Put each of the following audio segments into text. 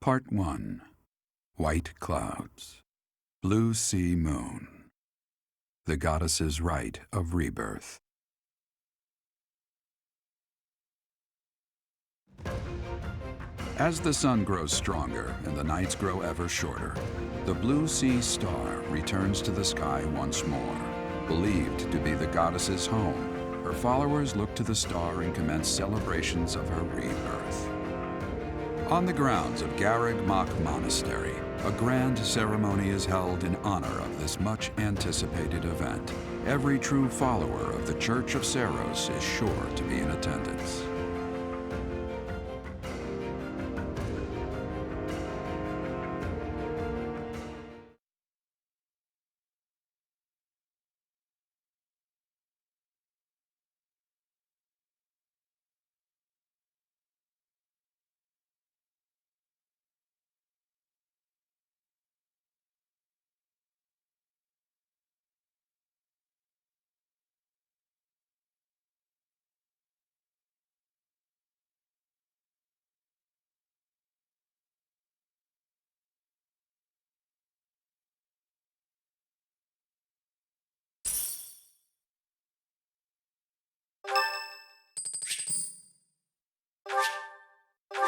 Part 1. White Clouds. Blue Sea Moon. The Goddess's Rite of Rebirth. As the sun grows stronger and the nights grow ever shorter, the Blue Sea Star returns to the sky once more. Believed to be the goddess's home, her followers look to the star and commence celebrations of her rebirth. On the grounds of Monastery, a grand ceremony is held in honor of this much-anticipated event. Every true follower of the Church of Saros is sure to be in attendance.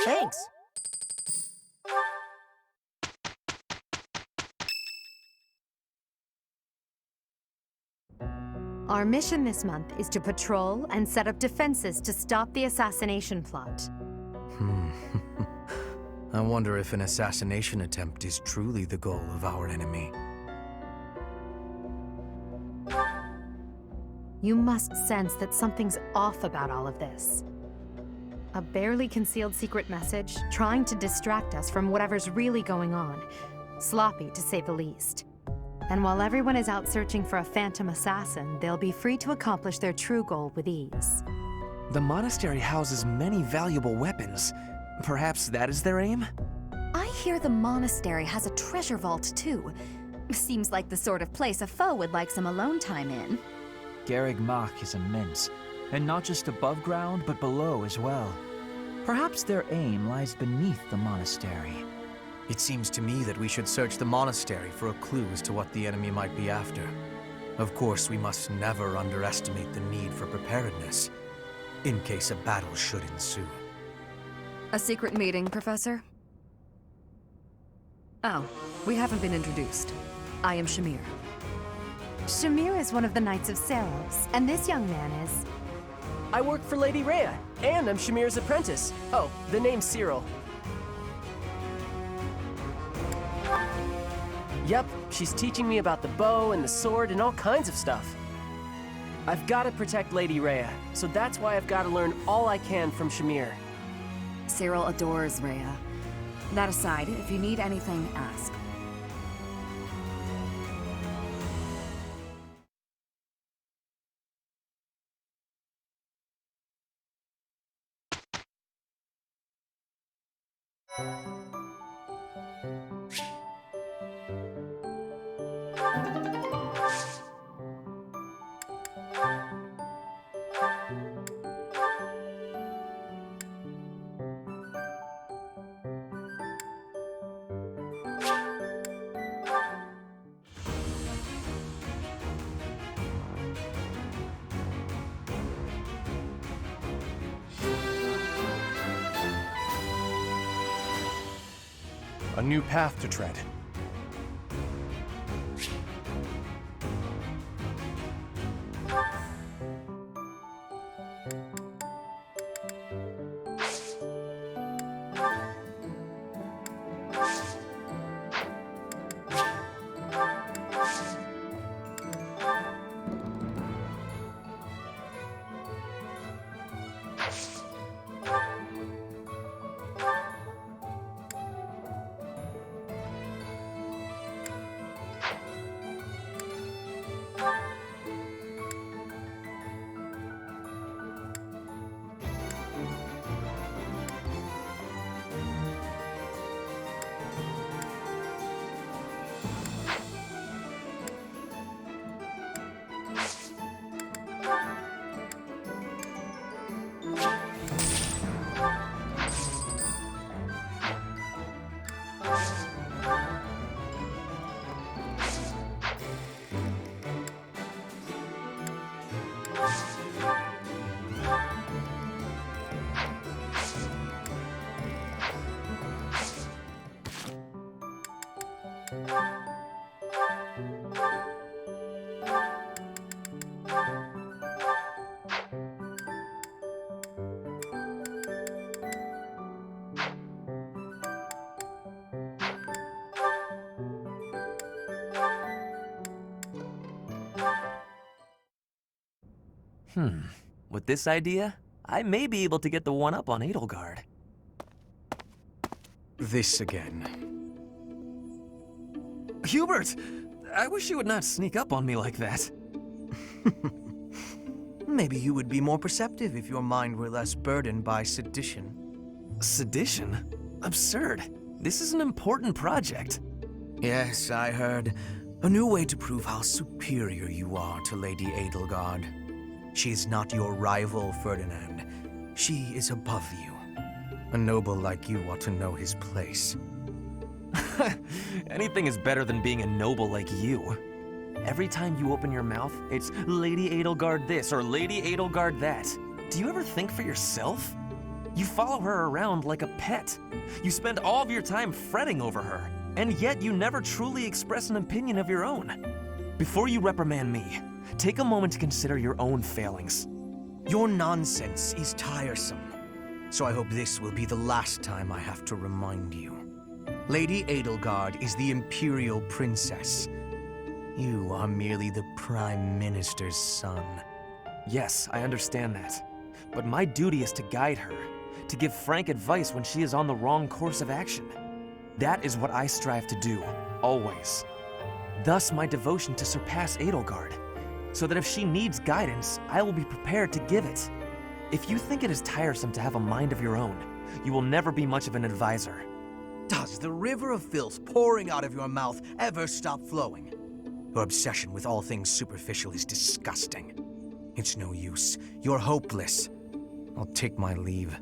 Thanks. Our mission this month is to patrol and set up defenses to stop the assassination plot. I wonder if an assassination attempt is truly the goal of our enemy. You must sense that something's off about all of this. A barely concealed secret message trying to distract us from whatever's really going on. Sloppy, to say the least. And while everyone is out searching for a phantom assassin, they'll be free to accomplish their true goal with ease. The monastery houses many valuable weapons. Perhaps that is their aim? I hear the monastery has a treasure vault, too. Seems like the sort of place a foe would like some alone time in. Garreg is immense, and not just above ground, but below as well. Perhaps their aim lies beneath the monastery. It seems to me that we should search the monastery for a clue as to what the enemy might be after. Of course, we must never underestimate the need for preparedness, in case a battle should ensue. A secret meeting, Professor? Oh, we haven't been introduced. I am Shamir. Shamir is one of the Knights of Saros, and this young man is... I work for Lady Rhea, and I'm Shamir's apprentice. Oh, the name's Cyril. Yep, she's teaching me about the bow and the sword and all kinds of stuff. I've got to protect Lady Rhea, so that's why I've got to learn all I can from Shamir. Cyril adores Rhea. That aside, if you need anything, ask. A new path to tread. With this idea, I may be able to get the one-up on Edelgard. This again. Hubert! I wish you would not sneak up on me like that. Maybe you would be more perceptive if your mind were less burdened by sedition. Sedition? Absurd. This is an important project. Yes, I heard. A new way to prove how superior you are to Lady Edelgard. She is not your rival, Ferdinand. She is above you. A noble like you ought to know his place. Anything is better than being a noble like you. Every time you open your mouth, it's Lady Edelgard this or Lady Edelgard that. Do you ever think for yourself? You follow her around like a pet. You spend all of your time fretting over her, and yet you never truly express an opinion of your own. Before you reprimand me, take a moment to consider your own failings. Your nonsense is tiresome, so I hope this will be the last time I have to remind you. Lady Edelgard is the Imperial Princess. You are merely the Prime Minister's son. Yes, I understand that. But my duty is to guide her, to give frank advice when she is on the wrong course of action. That is what I strive to do, always. Thus my devotion to surpass Edelgard, so that if she needs guidance, I will be prepared to give it. If you think it is tiresome to have a mind of your own, you will never be much of an advisor. Does the river of filth pouring out of your mouth ever stop flowing? Your obsession with all things superficial is disgusting. It's no use. You're hopeless. I'll take my leave.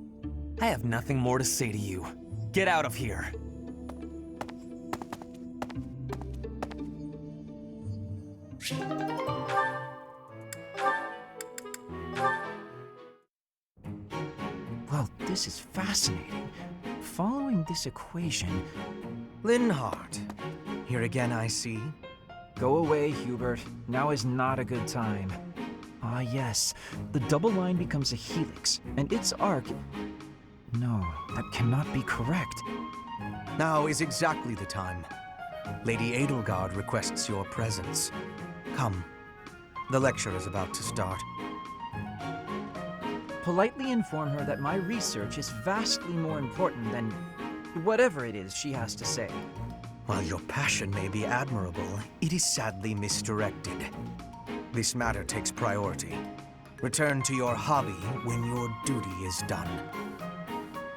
I have nothing more to say to you. Get out of here. Well, this is fascinating. Following this equation... Linhardt. Here again, I see. Go away, Hubert. Now is not a good time. Ah, yes. The double line becomes a helix, and its arc... No, that cannot be correct. Now is exactly the time. Lady Edelgard requests your presence. Come. The lecture is about to start. Politely inform her that my research is vastly more important than whatever it is she has to say. While your passion may be admirable, it is sadly misdirected. This matter takes priority. Return to your hobby when your duty is done.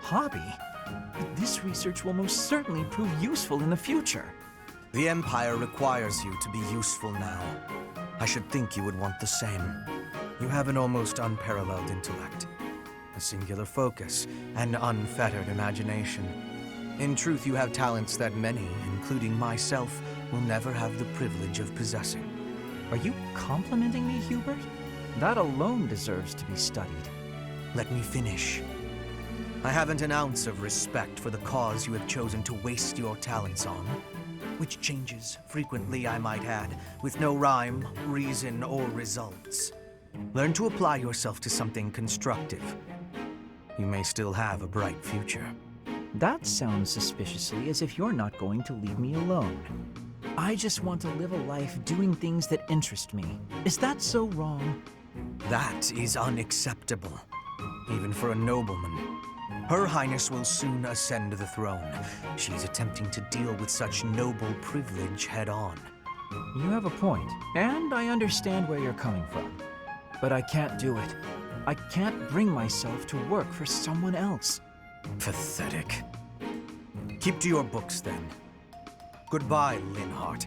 Hobby? But this research will most certainly prove useful in the future. The Empire requires you to be useful now. I should think you would want the same. You have an almost unparalleled intellect, a singular focus, and unfettered imagination. In truth, you have talents that many, including myself, will never have the privilege of possessing. Are you complimenting me, Hubert? That alone deserves to be studied. Let me finish. I haven't an ounce of respect for the cause you have chosen to waste your talents on, which changes frequently, I might add, with no rhyme, reason, or results. Learn to apply yourself to something constructive. You may still have a bright future. That sounds suspiciously as if you're not going to leave me alone. I just want to live a life doing things that interest me. Is that so wrong? That is unacceptable, even for a nobleman. Her Highness will soon ascend the throne. She is attempting to deal with such noble privilege head-on. You have a point, and I understand where you're coming from. But I can't do it. I can't bring myself to work for someone else. Pathetic. Keep to your books, then. Goodbye, Linhardt.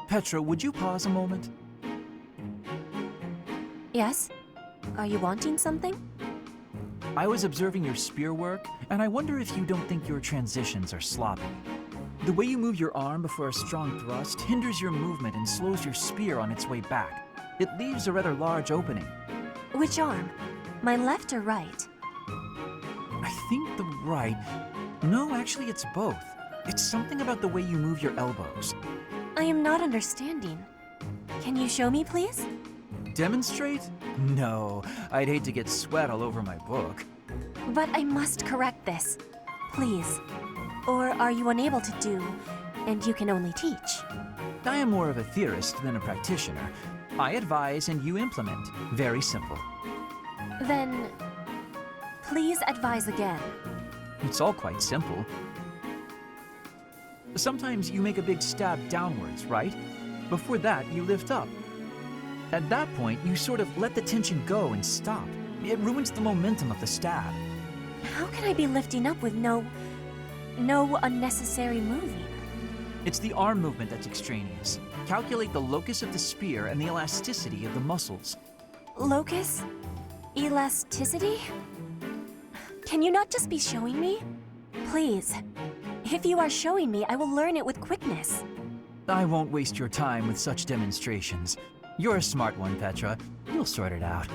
Petra, would you pause a moment? Yes? Are you wanting something? I was observing your spear work, and I wonder if you don't think your transitions are sloppy. The way you move your arm before a strong thrust hinders your movement and slows your spear on its way back. It leaves a rather large opening. Which arm? My left or right? I think the right... No, actually it's both. It's something about the way you move your elbows. I am not understanding. Can you show me, please? Demonstrate? No, I'd hate to get sweat all over my book. But I must correct this. Please. Or are you unable to do, and you can only teach? I am more of a theorist than a practitioner. I advise and you implement. Very simple. Then, please advise again. It's all quite simple. Sometimes you make a big stab downwards, right? Before that, you lift up. At that point, you sort of let the tension go and stop. It ruins the momentum of the stab. How can I be lifting up with no unnecessary moving? It's the arm movement that's extraneous. Calculate the locus of the spear and the elasticity of the muscles. Locus? Elasticity? Can you not just be showing me? Please. If you are showing me, I will learn it with quickness. I won't waste your time with such demonstrations. You're a smart one, Petra. You'll sort it out.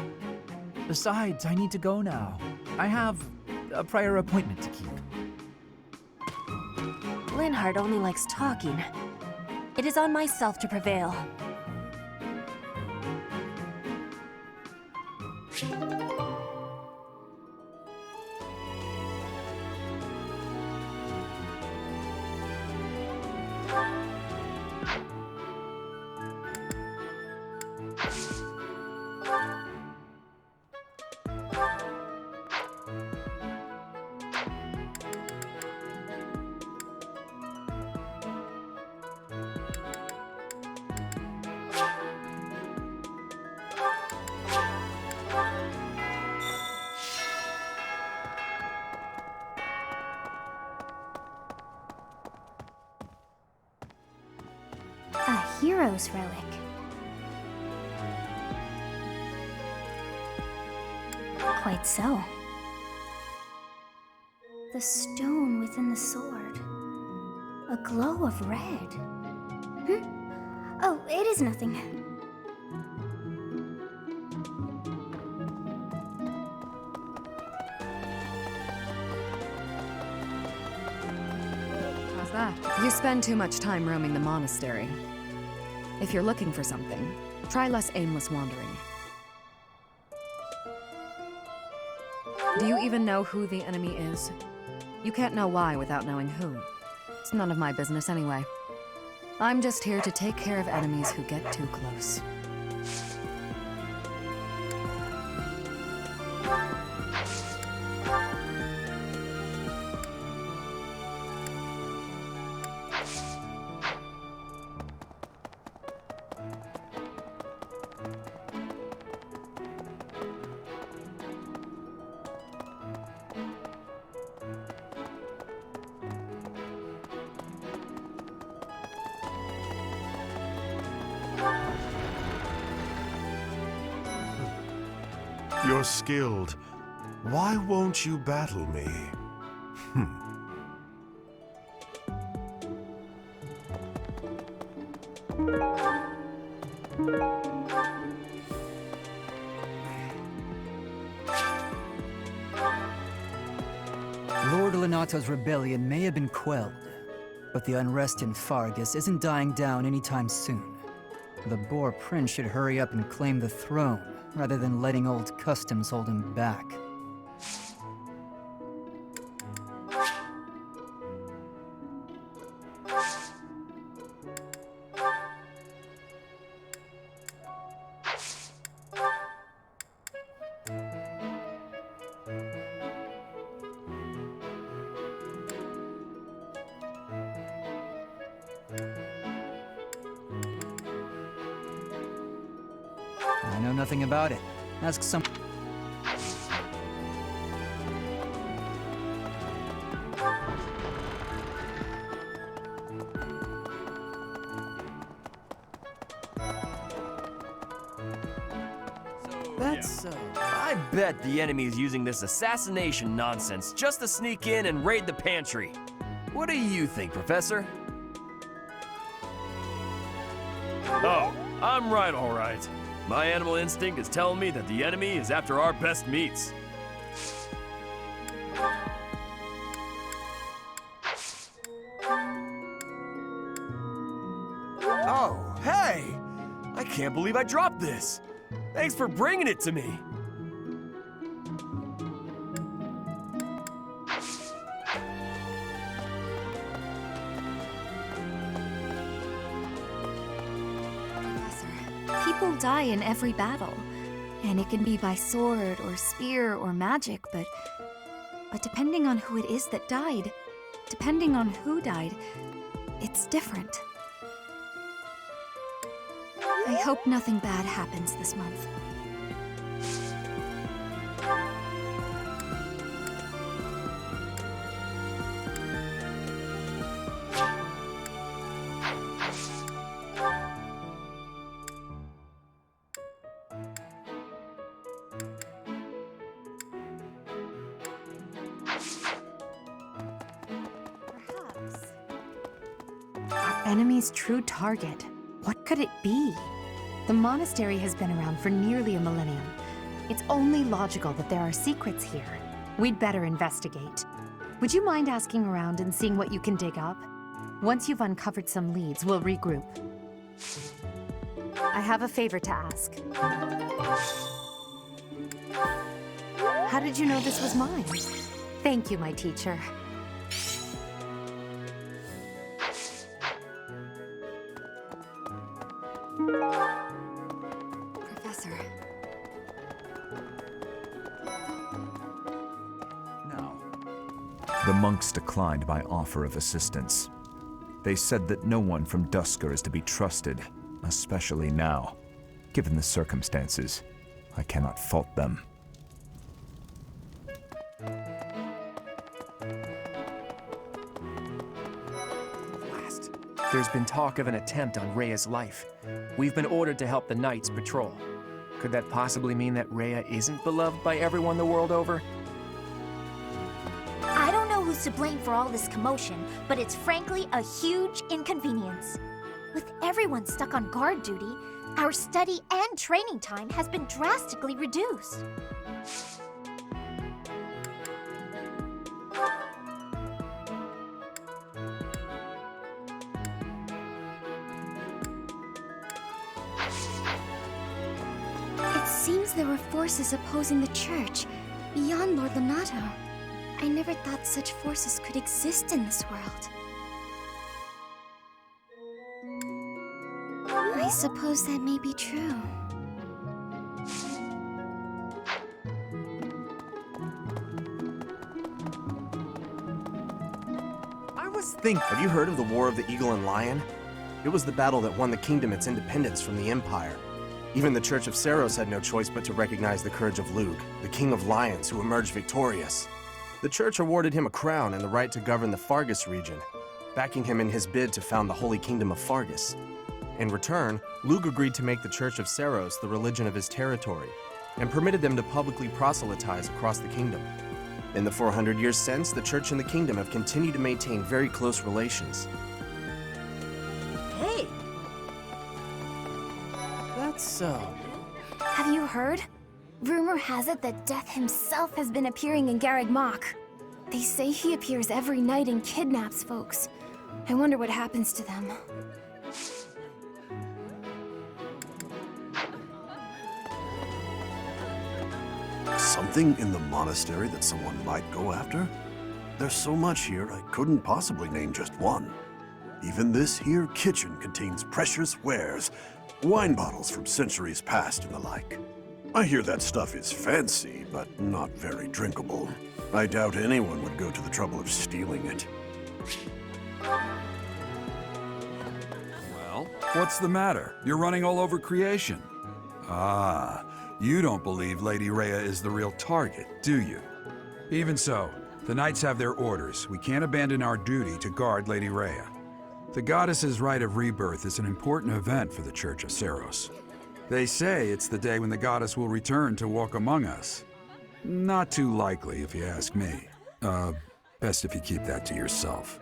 Besides, I need to go now. I have a prior appointment to keep. Linhardt only likes talking. It is on myself to prevail. A hero's relic. Quite so. The stone within the sword. A glow of red. Oh, it is nothing. How's that? You spend too much time roaming the monastery. If you're looking for something, try less aimless wandering. Do you even know who the enemy is? You can't know why without knowing who. It's none of my business anyway. I'm just here to take care of enemies who get too close. You're skilled. Why won't you battle me? Lord Lenato's rebellion may have been quelled, but the unrest in Fargus isn't dying down anytime soon. The Boar Prince should hurry up and claim the throne, rather than letting old customs hold him back. I know nothing about it. Ask some... I bet the enemy is using this assassination nonsense just to sneak in and raid the pantry. What do you think, Professor? Oh, I'm right, all right. My animal instinct is telling me that the enemy is after our best meats. Oh, hey! I can't believe I dropped this. Thanks for bringing it to me. Professor, people die in every battle. And it can be by sword or spear or magic, but depending on who it is that died, depending on who died, it's different. I hope nothing bad happens this month. Our enemy's true target. What could it be? The monastery has been around for nearly a millennium. It's only logical that there are secrets here. We'd better investigate. Would you mind asking around and seeing what you can dig up? Once you've uncovered some leads, we'll regroup. I have a favor to ask. How did you know this was mine? Thank you, my teacher. Professor. Now, the monks declined my offer of assistance. They said that no one from Dusker is to be trusted, especially now. Given the circumstances, I cannot fault them. There's been talk of an attempt on Rhea's life. We've been ordered to help the Knights patrol. Could that possibly mean that Rhea isn't beloved by everyone the world over? I don't know who's to blame for all this commotion, but it's frankly a huge inconvenience. With everyone stuck on guard duty, our study and training time has been drastically reduced. It seems there were forces opposing the church, beyond Lord Lonato. I never thought such forces could exist in this world. I suppose that may be true. I was thinking, have you heard of the War of the Eagle and Lion? It was the battle that won the kingdom its independence from the Empire. Even the Church of Seros had no choice but to recognize the courage of Lug, the King of Lions who emerged victorious. The church awarded him a crown and the right to govern the Fargus region, backing him in his bid to found the Holy Kingdom of Fargus. In return, Lug agreed to make the Church of Seros the religion of his territory, and permitted them to publicly proselytize across the kingdom. In the 400 years since, the church and the kingdom have continued to maintain very close relations. Hey! That's so. Have you heard? Rumor has it that Death himself has been appearing in Garreg Mach. They say he appears every night and kidnaps folks. I wonder what happens to them. Something in the monastery that someone might go after? There's so much here, I couldn't possibly name just one. Even this here kitchen contains precious wares, wine bottles from centuries past and the like. I hear that stuff is fancy, but not very drinkable. I doubt anyone would go to the trouble of stealing it. Well, what's the matter? You're running all over creation. Ah, you don't believe Lady Rhea is the real target, do you? Even so, the Knights have their orders. We can't abandon our duty to guard Lady Rhea. The Goddess's Rite of Rebirth is an important event for the Church of Seros. They say it's the day when the Goddess will return to walk among us. Not too likely, if you ask me. Best if you keep that to yourself.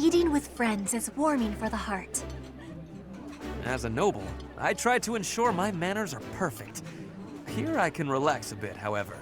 Eating with friends is warming for the heart. As a noble, I try to ensure my manners are perfect. Here I can relax a bit, however.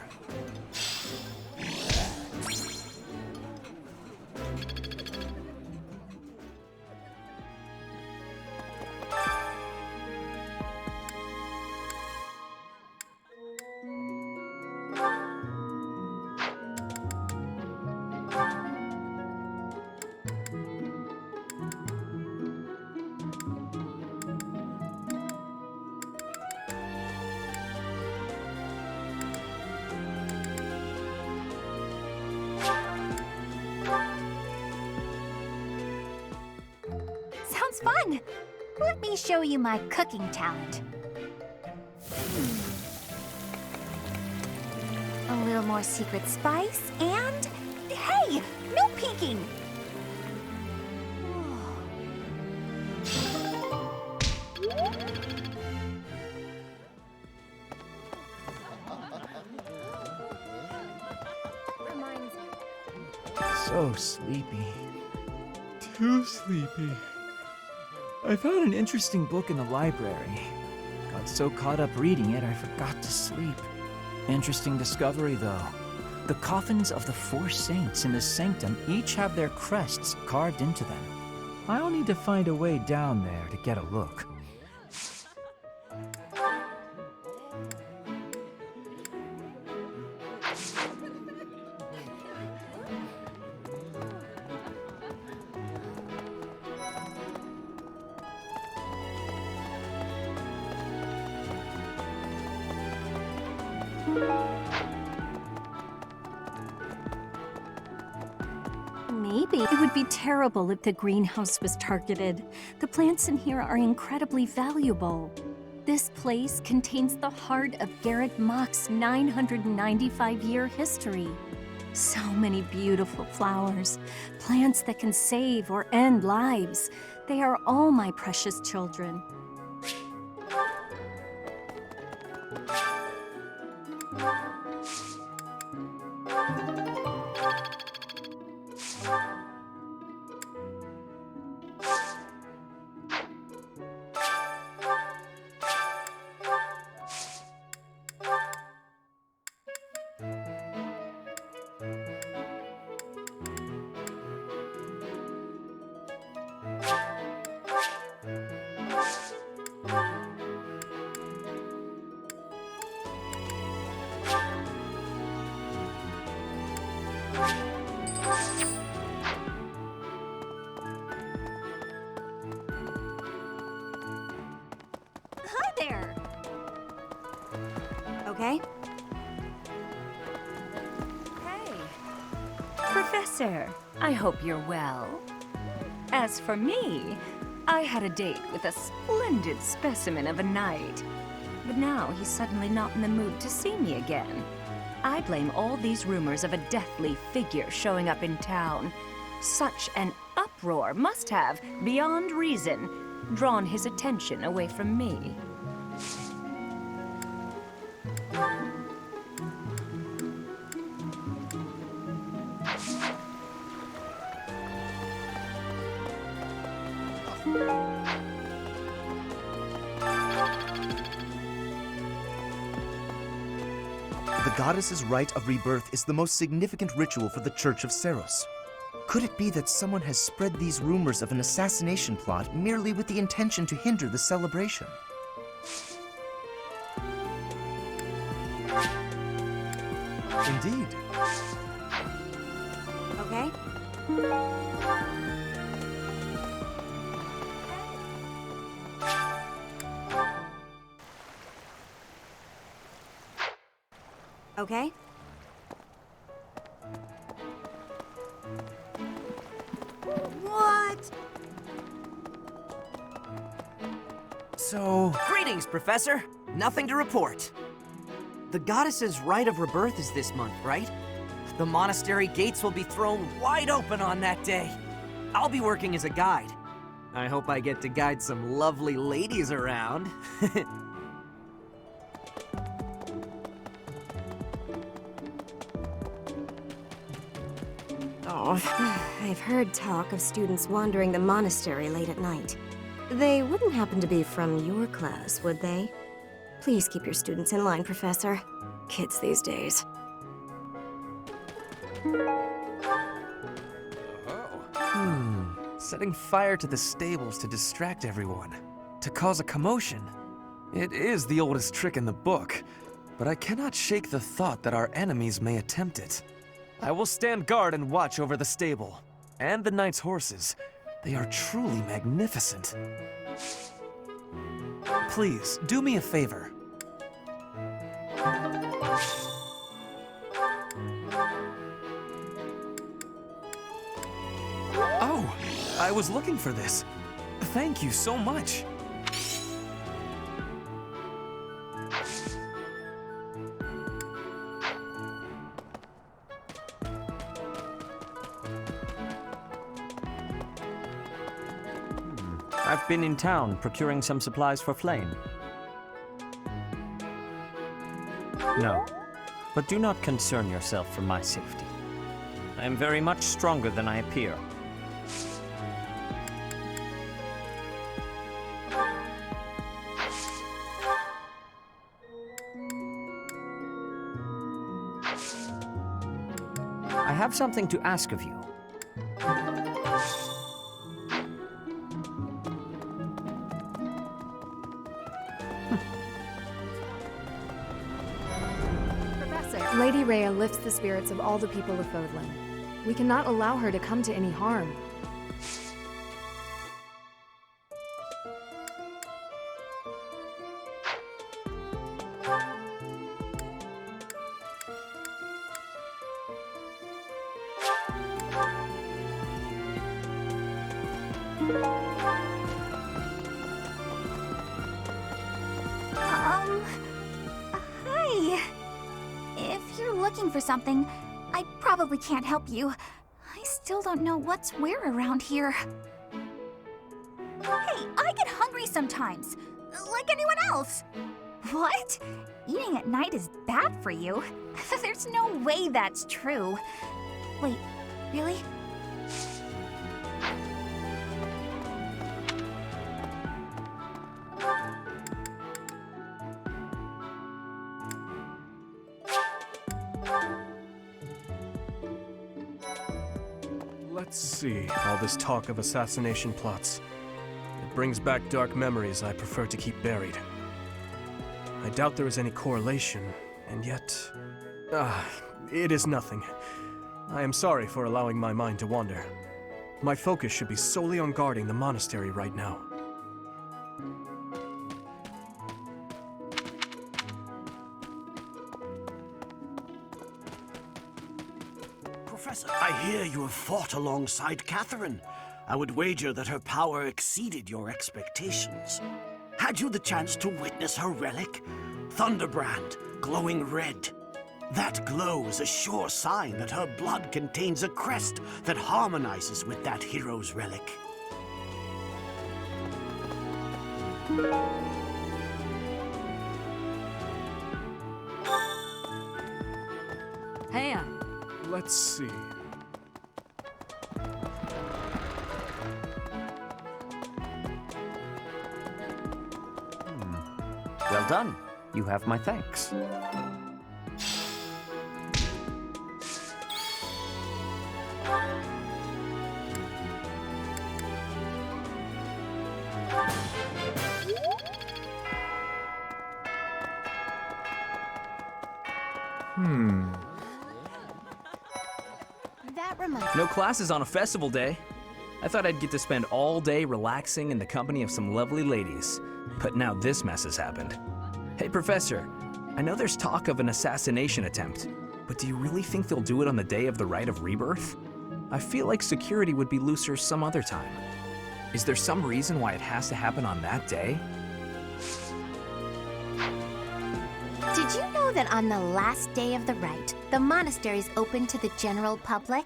Sounds fun! Let me show you my cooking talent. A little more secret spice, and... Hey! No peeking! So sleepy. Too sleepy. I found an interesting book in the library. Got so caught up reading it, I forgot to sleep. Interesting discovery, though. The coffins of the 4 saints in the sanctum each have their crests carved into them. I'll need to find a way down there to get a look. Maybe it would be terrible if the greenhouse was targeted. The plants in here are incredibly valuable. This place contains the heart of Garrett Mock's 995-year history. So many beautiful flowers, plants that can save or end lives. They are all my precious children. Hi there! Okay? Hey, Professor, I hope you're well. As for me, I had a date with a splendid specimen of a knight. But now he's suddenly not in the mood to see me again. I blame all these rumors of a deathly figure showing up in town. Such an uproar must have, beyond reason, drawn his attention away from me. The goddess's rite of rebirth is the most significant ritual for the Church of Seros. Could it be that someone has spread these rumors of an assassination plot merely with the intention to hinder the celebration? Indeed. Okay? Okay? What? So, greetings, Professor. Nothing to report. The goddess's rite of rebirth is this month, right? The monastery gates will be thrown wide open on that day. I'll be working as a guide. I hope I get to guide some lovely ladies around. Oh, I've heard talk of students wandering the monastery late at night. They wouldn't happen to be from your class, would they? Please keep your students in line, Professor. Kids these days. Setting fire to the stables to distract everyone, to cause a commotion. It is the oldest trick in the book, but I cannot shake the thought that our enemies may attempt it. I will stand guard and watch over the stable, and the knight's horses. They are truly magnificent. Please, do me a favor. Oh, I was looking for this. Thank you so much. I've been in town procuring some supplies for Flame. No, but do not concern yourself for my safety. I am very much stronger than I appear. I have something to ask of you. Lady Rhea lifts the spirits of all the people of Fodlan. We cannot allow her to come to any harm. Hi. If you're looking for something, I probably can't help you. I still don't know what's where around here. Hey, I get hungry sometimes, like anyone else. What? Eating at night is bad for you? There's no way that's true. Wait, really? Let's see, all this talk of assassination plots. It brings back dark memories I prefer to keep buried. I doubt there is any correlation, and yet... it is nothing. I am sorry for allowing my mind to wander. My focus should be solely on guarding the monastery right now. Professor, I hear you have fought alongside Catherine. I would wager that her power exceeded your expectations. Had you the chance to witness her relic? Thunderbrand, glowing red. That glow is a sure sign that her blood contains a crest that harmonizes with that hero's relic. Hey, let's see. Well done. You have my thanks. That reminds No classes on a festival day. I thought I'd get to spend all day relaxing in the company of some lovely ladies. But now this mess has happened. Hey, Professor, I know there's talk of an assassination attempt, but do you really think they'll do it on the day of the Rite of Rebirth? I feel like security would be looser some other time. Is there some reason why it has to happen on that day? Did you know that on the last day of the rite, the monastery is open to the general public?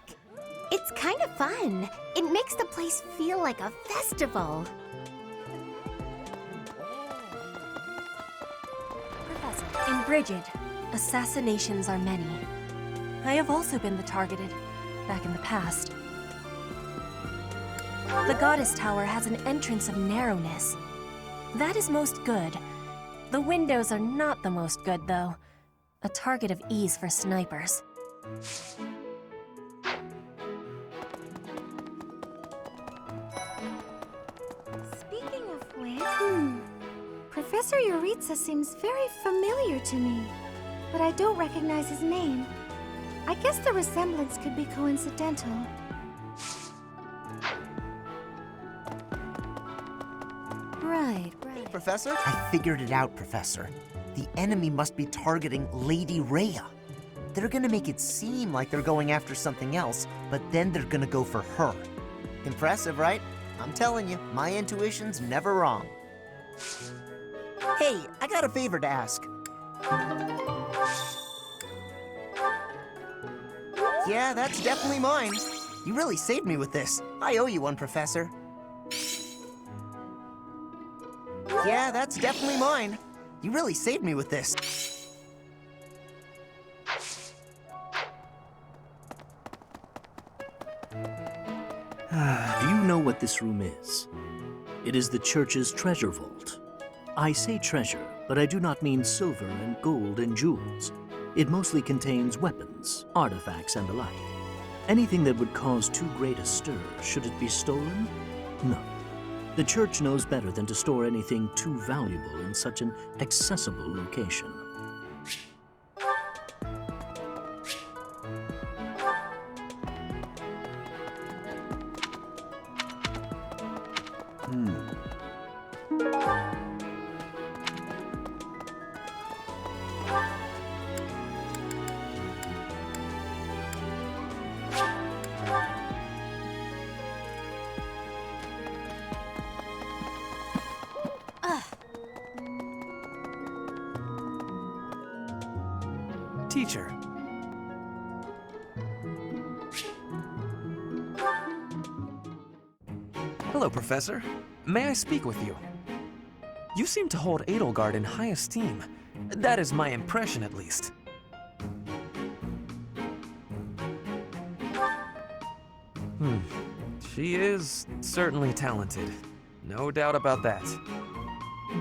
It's kind of fun. It makes the place feel like a festival. In Brigid, assassinations are many. I have also been the targeted, back in the past. The Goddess Tower has an entrance of narrowness. That is most good. The windows are not the most good, though. A target of ease for snipers. Speaking of which, Professor Yuritsa seems very familiar to me, but I don't recognize his name. I guess the resemblance could be coincidental. Right. Hey, Professor. I figured it out, Professor. The enemy must be targeting Lady Rhea. They're gonna make it seem like they're going after something else, but then they're gonna go for her. Impressive, right? I'm telling you, my intuition's never wrong. Hey, I got a favor to ask. Yeah, that's definitely mine. You really saved me with this. I owe you one, Professor. Yeah, that's definitely mine. You really saved me with this. Do you know what this room is? It is the church's treasure vault. I say treasure, but I do not mean silver and gold and jewels. It mostly contains weapons, artifacts, and the like. Anything that would cause too great a stir, should it be stolen? No. The church knows better than to store anything too valuable in such an accessible location. Teacher. Hello, Professor. May I speak with you? You seem to hold Edelgard in high esteem. That is my impression, at least. She is certainly talented. No doubt about that.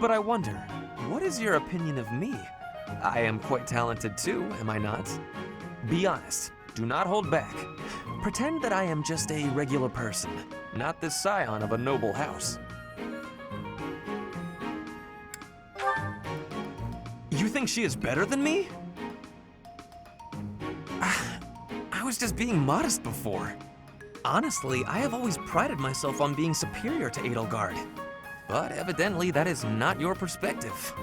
But I wonder, what is your opinion of me? I am quite talented too, am I not? Be honest. Do not hold back. Pretend that I am just a regular person, not the scion of a noble house. You think she is better than me? I was just being modest before. Honestly, I have always prided myself on being superior to Edelgard. But evidently that is not your perspective.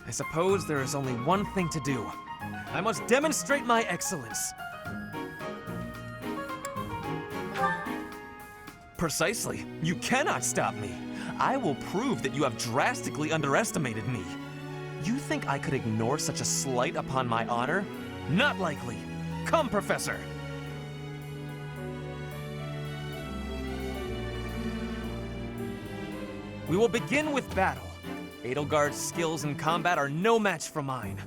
I suppose there is only one thing to do. I must demonstrate my excellence. Precisely. You cannot stop me. I will prove that you have drastically underestimated me. You think I could ignore such a slight upon my honor? Not likely. Come, Professor. We will begin with battle. Edelgard's skills in combat are no match for mine.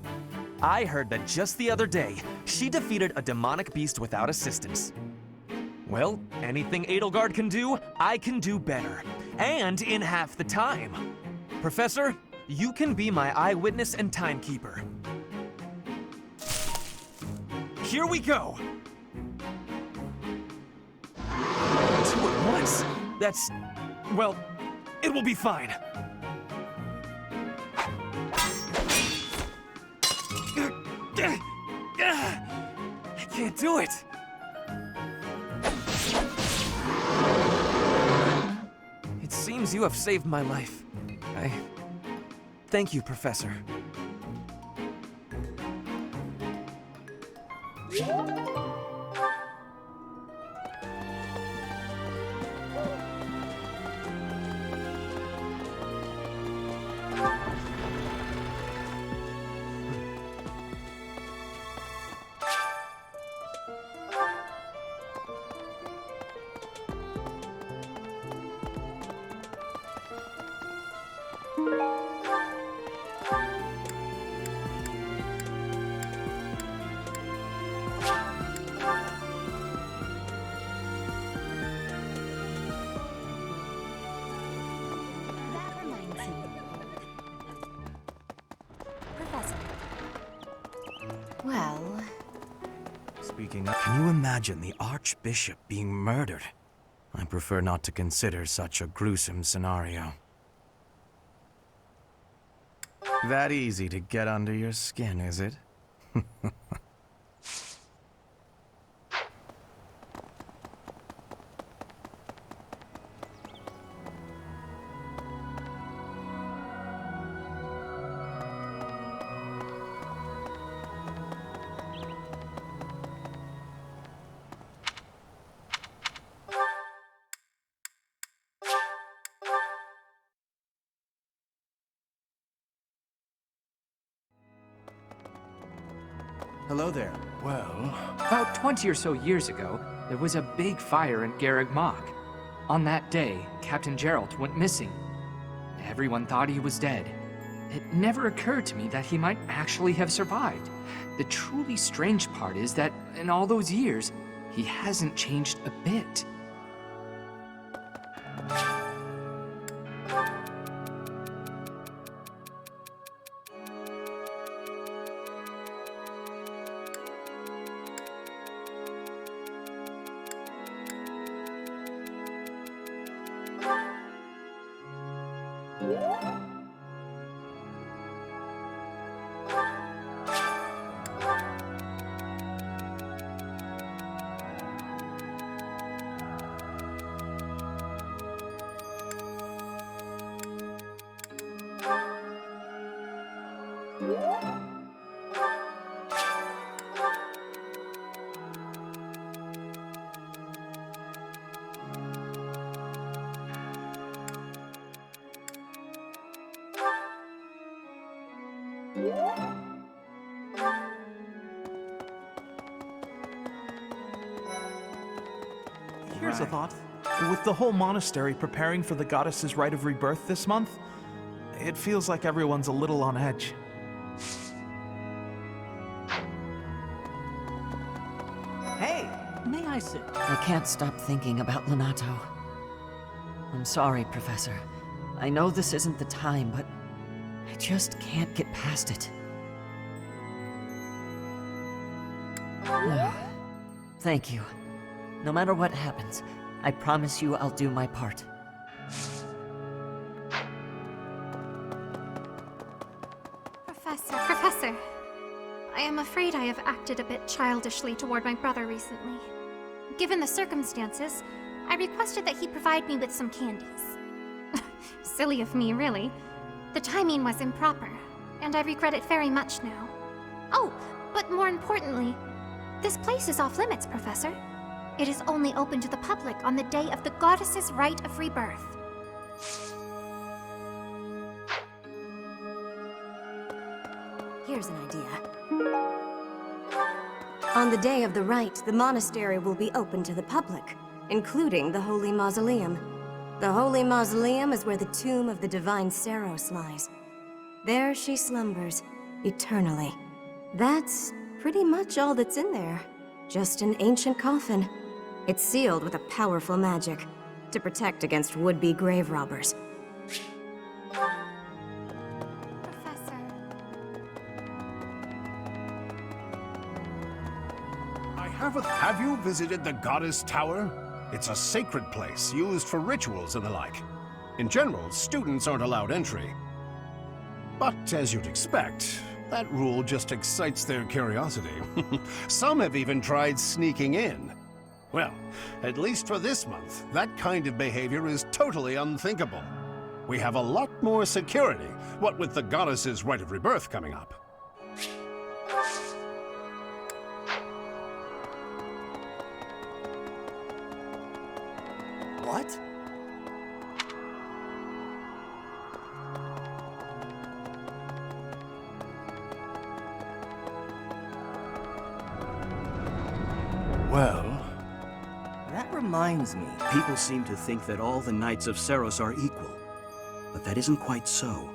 I heard that just the other day, she defeated a demonic beast without assistance. Well, anything Edelgard can do, I can do better. And in half the time. Professor, you can be my eyewitness and timekeeper. Here we go! 2 at once? That's... well, it will be fine. I can't do it. It seems you have saved my life. Thank you, Professor. Speaking of, can you imagine the Archbishop being murdered? I prefer not to consider such a gruesome scenario. That easy to get under your skin, is it? Hello there. Well, about 20 or so years ago, there was a big fire in Garreg Mach. On that day, Captain Geralt went missing. Everyone thought he was dead. It never occurred to me that he might actually have survived. The truly strange part is that in all those years, he hasn't changed a bit. Here's a thought. With the whole monastery preparing for the goddess's rite of rebirth this month, it feels like everyone's a little on edge. Hey, may I sit? I can't stop thinking about Lonato. I'm sorry, Professor. I know this isn't the time, but I just can't get past it. Thank you. No matter what happens, I promise you I'll do my part. Professor, I am afraid I have acted a bit childishly toward my brother recently. Given the circumstances, I requested that he provide me with some candies. Silly of me, really. The timing was improper, and I regret it very much now. Oh, but more importantly, this place is off limits, Professor. It is only open to the public on the day of the goddess's rite of rebirth. Here's an idea. On the day of the rite, the monastery will be open to the public, including the Holy Mausoleum. The Holy Mausoleum is where the tomb of the divine Seros lies. There she slumbers, eternally. That's pretty much all that's in there. Just an ancient coffin. It's sealed with a powerful magic to protect against would-be grave robbers. Have you visited the Goddess Tower? It's a sacred place used for rituals and the like. In general, students aren't allowed entry. But as you'd expect, that rule just excites their curiosity. Some have even tried sneaking in. Well, at least for this month, that kind of behavior is totally unthinkable. We have a lot more security, what with the goddess's rite of rebirth coming up. What? Well, that reminds me. People seem to think that all the Knights of Seros are equal, but that isn't quite so.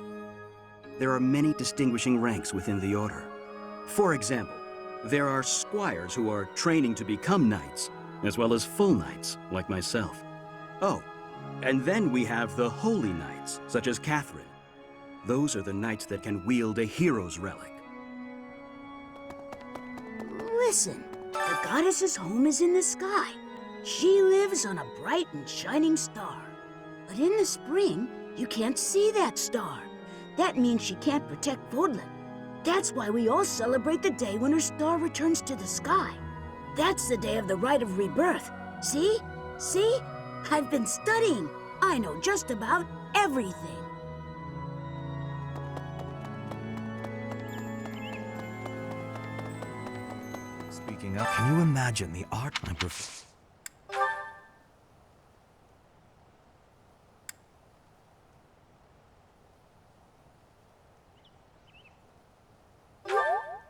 There are many distinguishing ranks within the Order. For example, there are squires who are training to become knights, as well as full knights, like myself. Oh, and then we have the Holy Knights, such as Catherine. Those are the knights that can wield a hero's relic. Listen, The goddess's home is in the sky. She lives on a bright and shining star. But in the spring, you can't see that star. That means she can't protect Fodlan. That's why we all celebrate the day when her star returns to the sky. That's the day of the rite of rebirth. See? See? I've been studying. I know just about everything. Speaking of, can you imagine the art I prefer?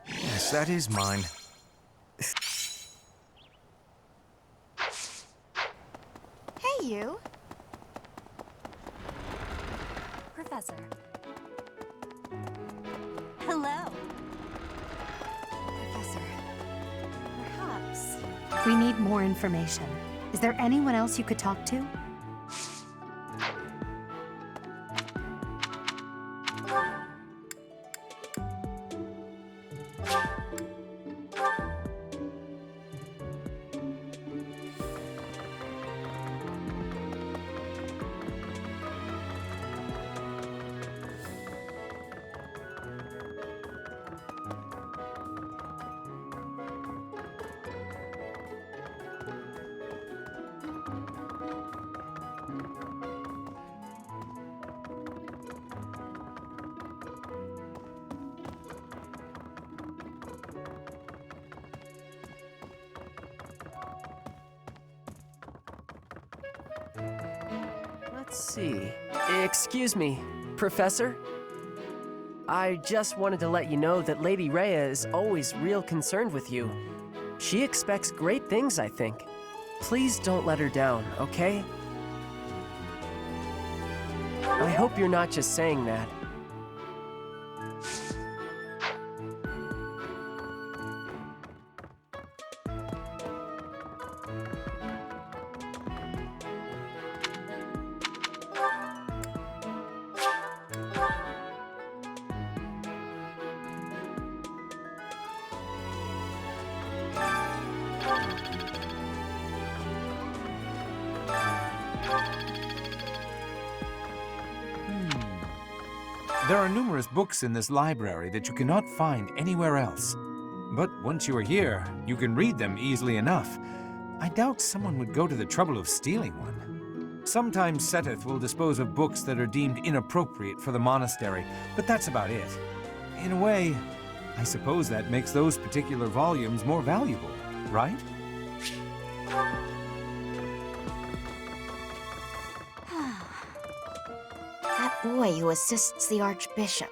Yes, that is mine. Hey, you. Professor. Hello. Professor. Perhaps. We need more information. Is there anyone else you could talk to? Let's see. Excuse me, Professor? I just wanted to let you know that Lady Rhea is always real concerned with you. She expects great things, I think. Please don't let her down, okay? I hope you're not just saying that. There are numerous books in this library that you cannot find anywhere else. But once you are here, you can read them easily enough. I doubt someone would go to the trouble of stealing one. Sometimes Seteth will dispose of books that are deemed inappropriate for the monastery, but that's about it. In a way, I suppose that makes those particular volumes more valuable, right? That boy who assists the Archbishop.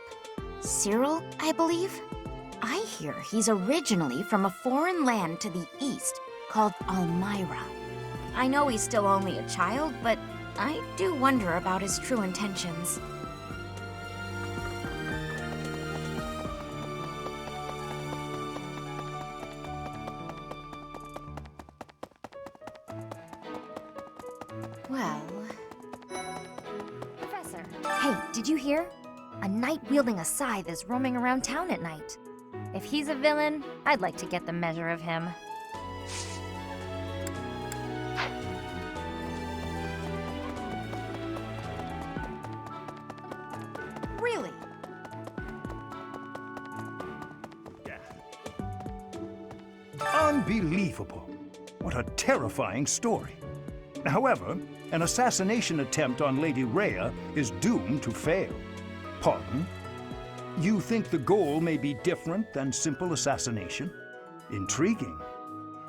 Cyril, I believe? I hear he's originally from a foreign land to the east called Almyra. I know he's still only a child, but I do wonder about his true intentions. Well... Professor. Hey, did you hear? A knight wielding a scythe is roaming around town at night. If he's a villain, I'd like to get the measure of him. Really? Unbelievable. What a terrifying story. However, an assassination attempt on Lady Rhea is doomed to fail. Pardon? You think the goal may be different than simple assassination? Intriguing.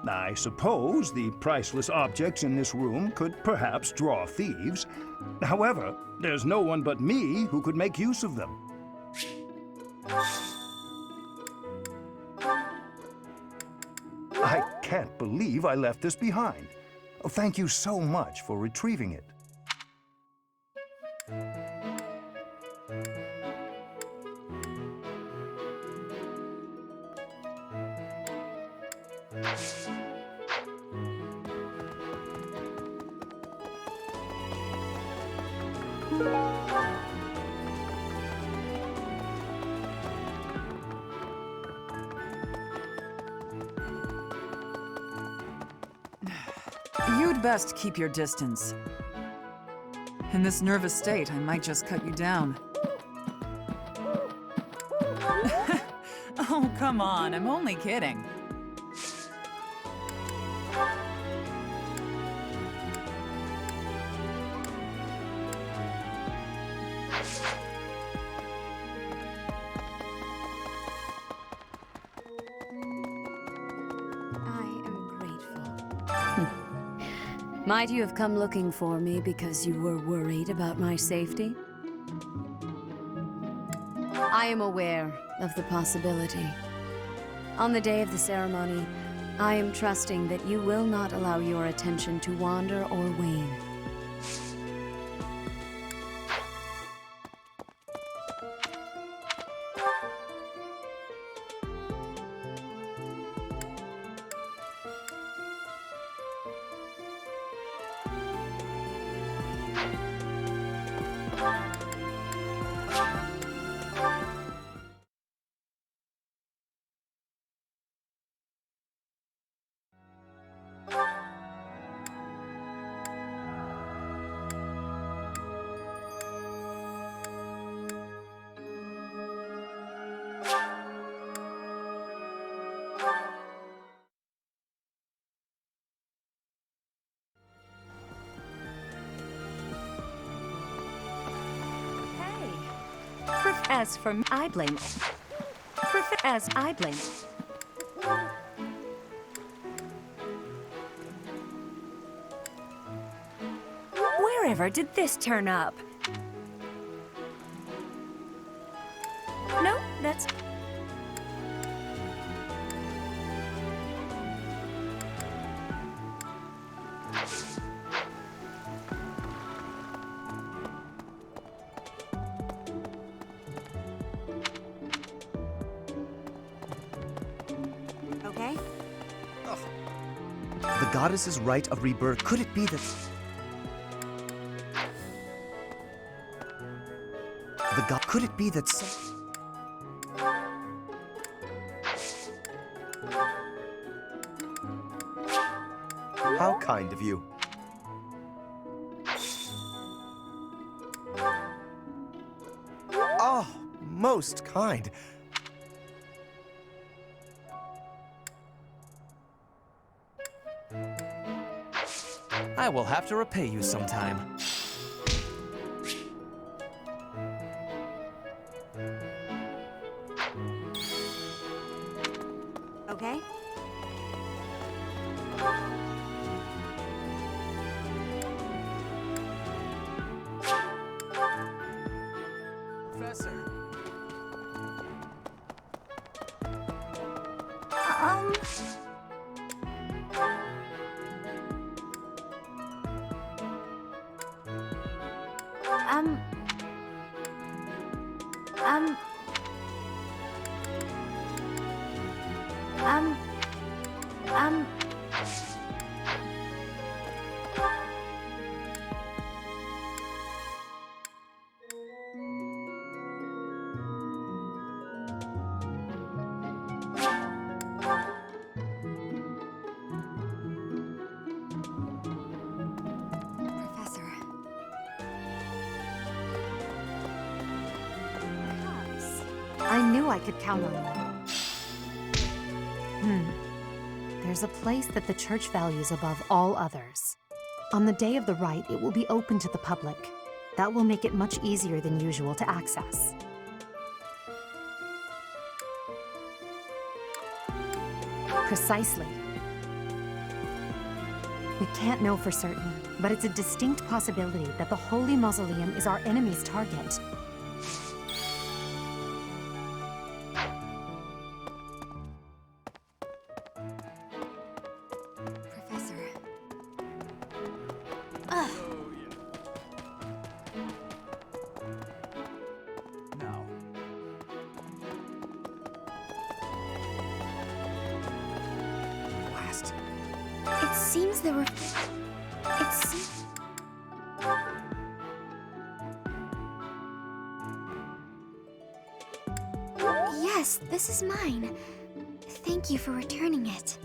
I suppose the priceless objects in this room could perhaps draw thieves. However, there's no one but me who could make use of them. I can't believe I left this behind. Thank you so much for retrieving it. would best keep your distance. In this nervous state, I might just cut you down. Oh, come on, I'm only kidding. Might you have come looking for me because you were worried about my safety? I am aware of the possibility. On the day of the ceremony, I am trusting that you will not allow your attention to wander or wane. As for me, I blame. As I blame. Wherever did this turn up? No, that's... Okay? The goddess's rite of rebirth. Could it be that... Could it be that How kind of you. Oh, most kind. I will have to repay you sometime. Okay? Professor. Professor. I knew I could count on you. There's a place that the church values above all others. On the day of the rite, it will be open to the public. That will make it much easier than usual to access. Precisely. We can't know for certain, but it's a distinct possibility that the Holy Mausoleum is our enemy's target. Professor. Now, Blast. It seems there were... Yes, this is mine. Thank you for returning it.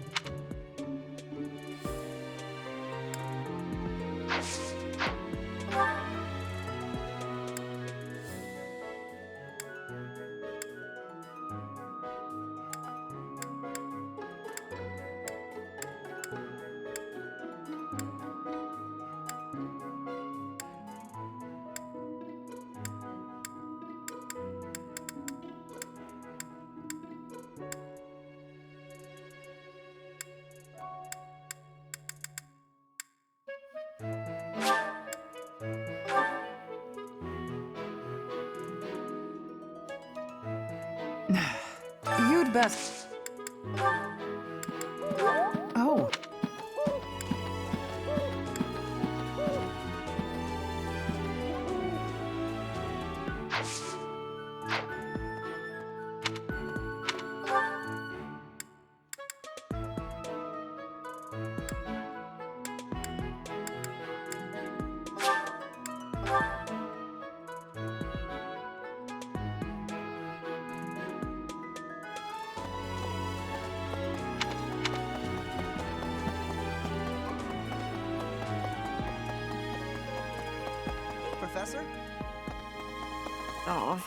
You'd best... Oh. Professor? Oh.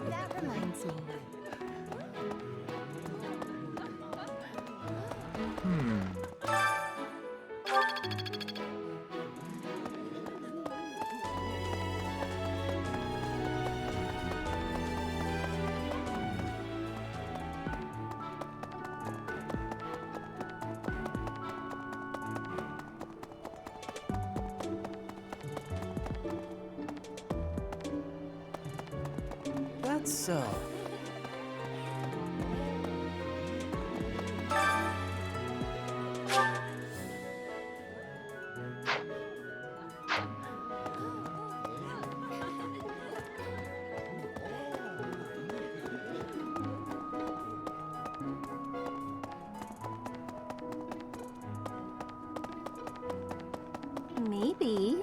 That reminds me. That's so. Maybe.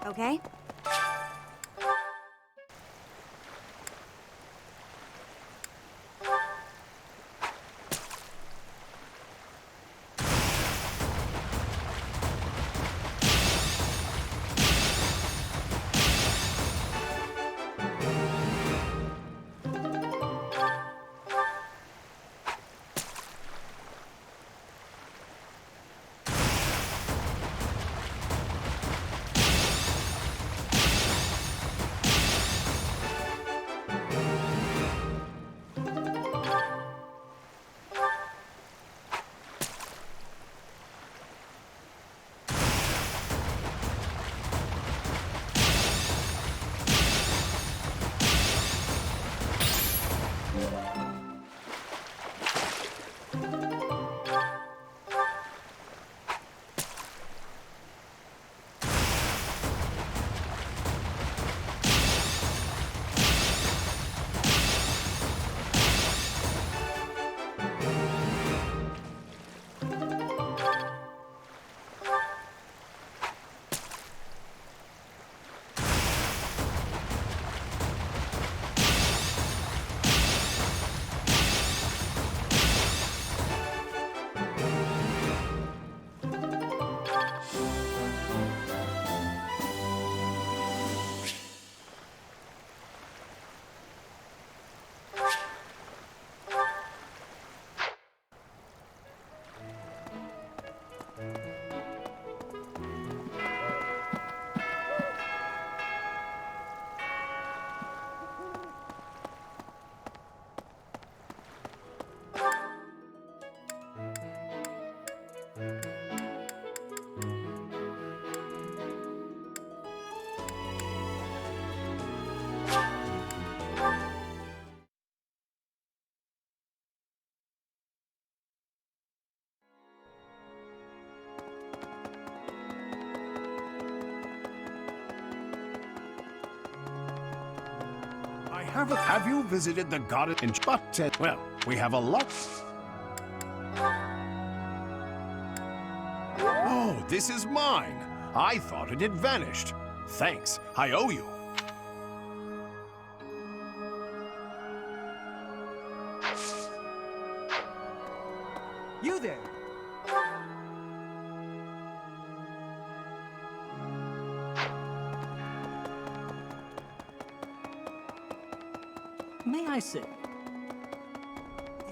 Okay? Have you visited the goddess in... But, well, we have a lot... this is mine. I thought it had vanished. Thanks, I owe you. You there! May I sit?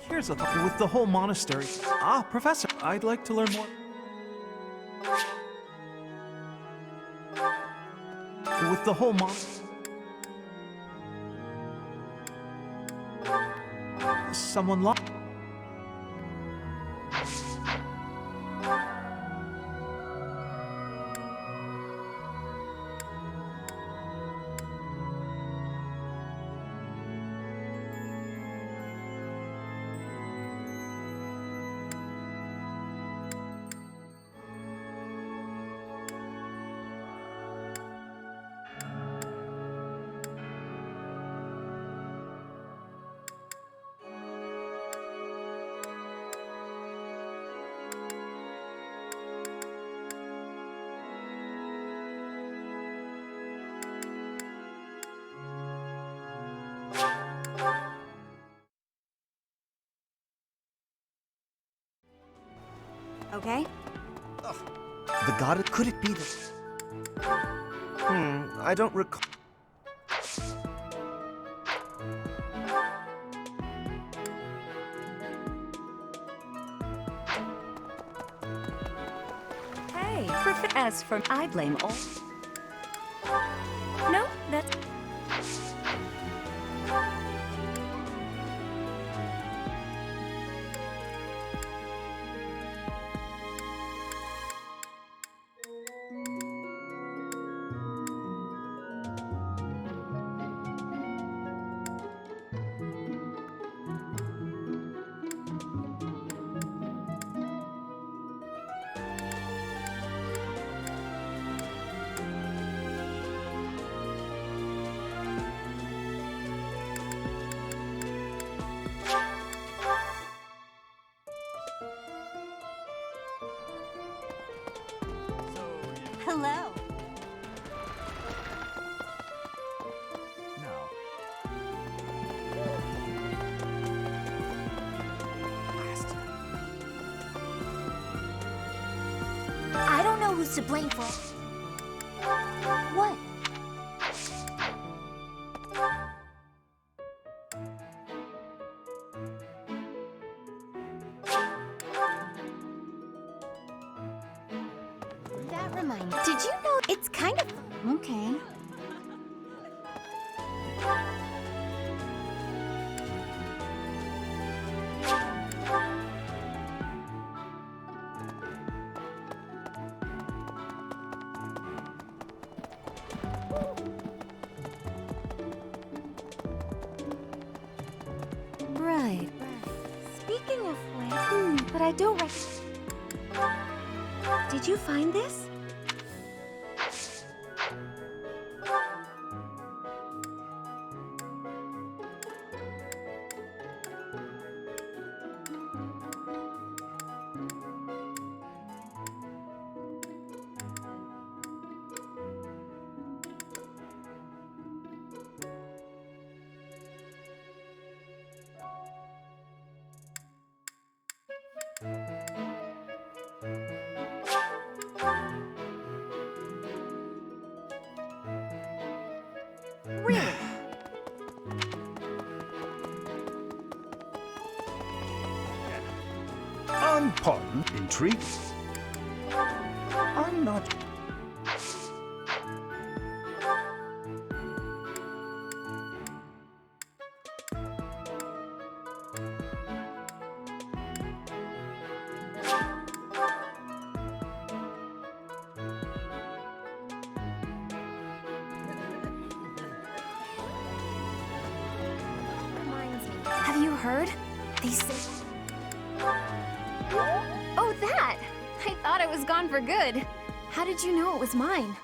Here's a thought with the whole monastery. Ah, Professor, I'd like to learn more. With the whole someone lost. Okay? The god. Could it be that? I don't recall. Hey, as for I blame all. No, that's. Hello. No. I don't know who's to blame for it. What? That reminds me. Did you know it's kind of okay? Right. Speaking of which, but I don't Did you find this? Really? Pardon, intrigue? I'm not. Have you heard? They say. Oh, that! I thought it was gone for good. How did you know it was mine?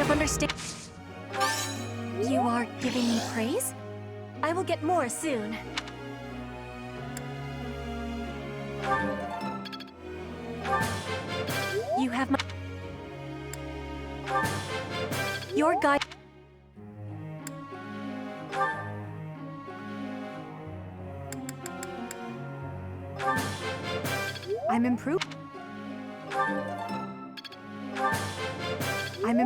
of understanding. You are giving me praise? I will get more soon. You have my... Your guide... I'm improved. I'm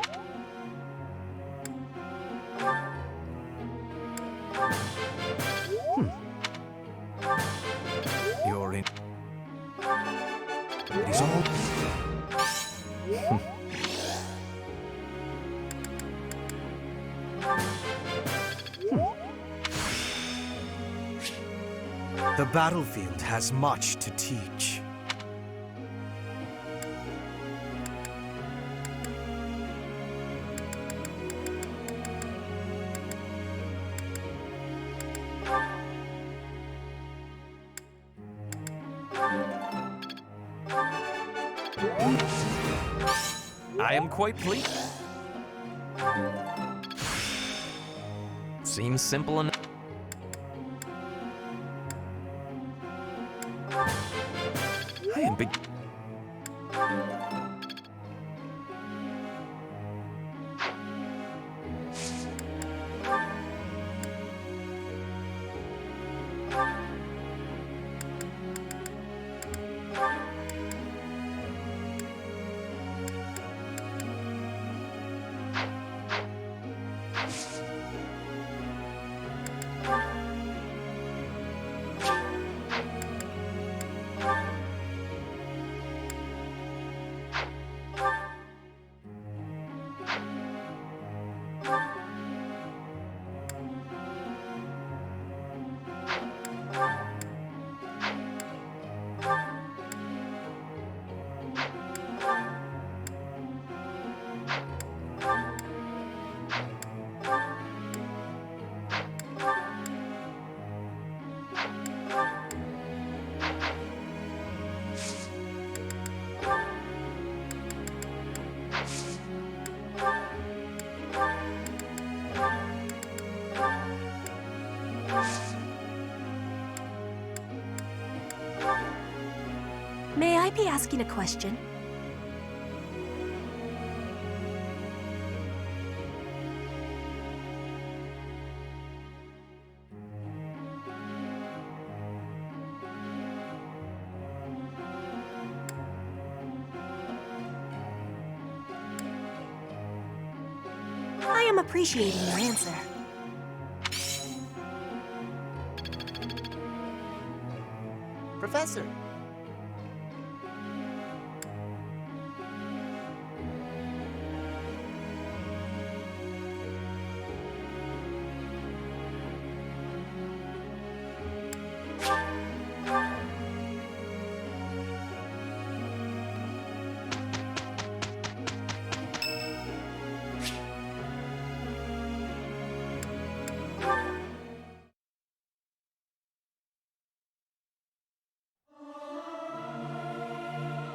You're in. It's all. The battlefield has much to teach. I am quite pleased. Seems simple enough. I am big. May I be asking a question? I am appreciating your answer. Professor!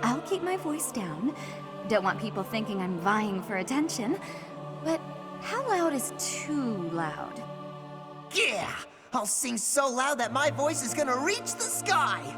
I'll keep my voice down. Don't want people thinking I'm vying for attention. But how loud is too loud? Yeah! I'll sing so loud that my voice is gonna reach the sky!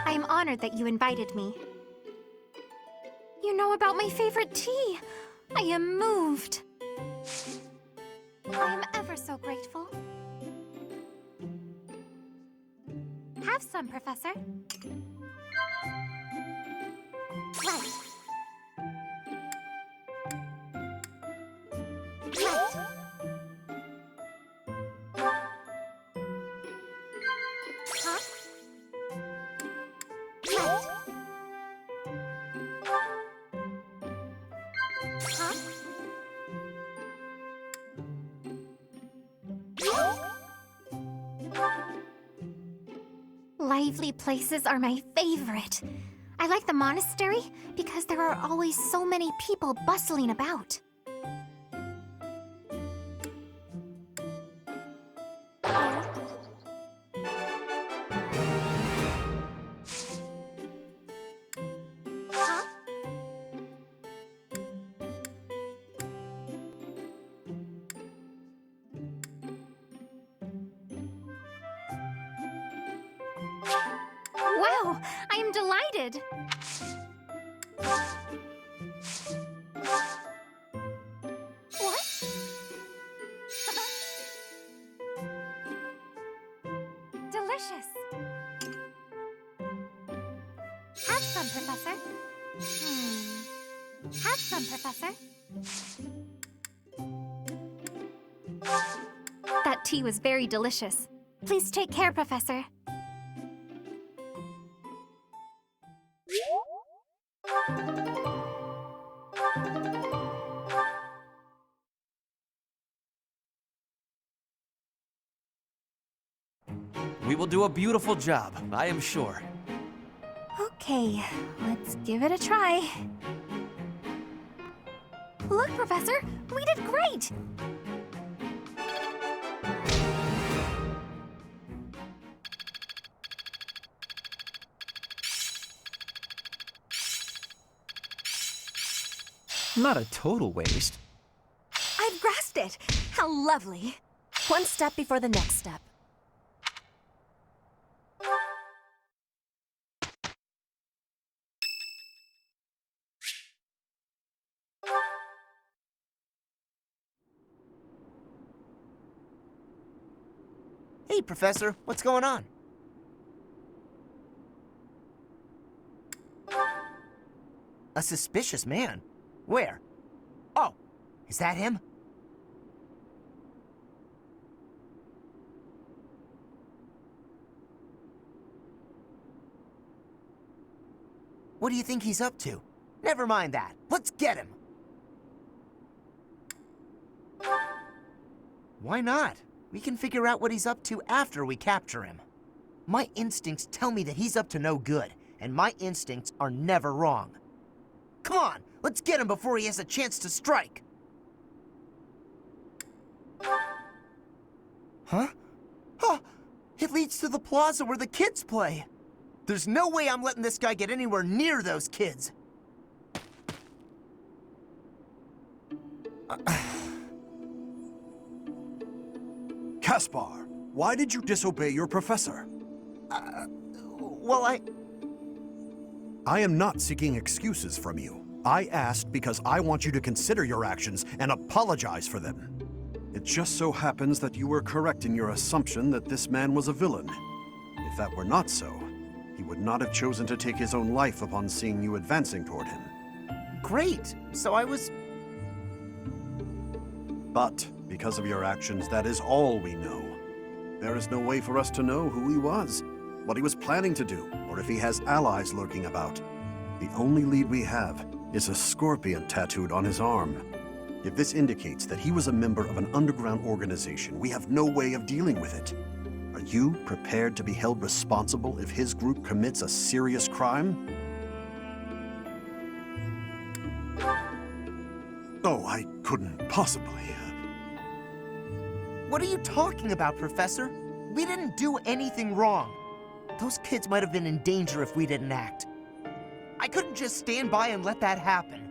I am honored that you invited me. You know about my favorite tea. I am moved. I am ever so grateful. Have some, Professor. Right. Right. Huh? Right. Huh? lively places are my favorite. I like the monastery because there are always so many people bustling about. Wow, I am delighted! What? Delicious! Have some, Professor. Have some, Professor. That tea was very delicious. Please take care, Professor. We will do a beautiful job, I am sure. Okay, let's give it a try. Look, Professor, we did great! Not a total waste. I've grasped it! How lovely! One step before the next step. Hey, Professor, what's going on? A suspicious man? Where? Oh, is that him? What do you think he's up to? Never mind that. Let's get him. Why not? We can figure out what he's up to after we capture him. My instincts tell me that he's up to no good, and my instincts are never wrong. Come on, let's get him before he has a chance to strike. Huh? Huh! It leads to the plaza where the kids play. There's no way I'm letting this guy get anywhere near those kids. Caspar, why did you disobey your professor? Well, I am not seeking excuses from you. I asked because I want you to consider your actions and apologize for them. It just so happens that you were correct in your assumption that this man was a villain. If that were not so, he would not have chosen to take his own life upon seeing you advancing toward him. Great! So I was... But, because of your actions, that is all we know. There is no way for us to know who he was, what he was planning to do, or if he has allies lurking about. The only lead we have is a scorpion tattooed on his arm. If this indicates that he was a member of an underground organization, we have no way of dealing with it. Are you prepared to be held responsible if his group commits a serious crime? Oh, I couldn't possibly. What are you talking about, Professor? We didn't do anything wrong. Those kids might have been in danger if we didn't act. I couldn't just stand by and let that happen.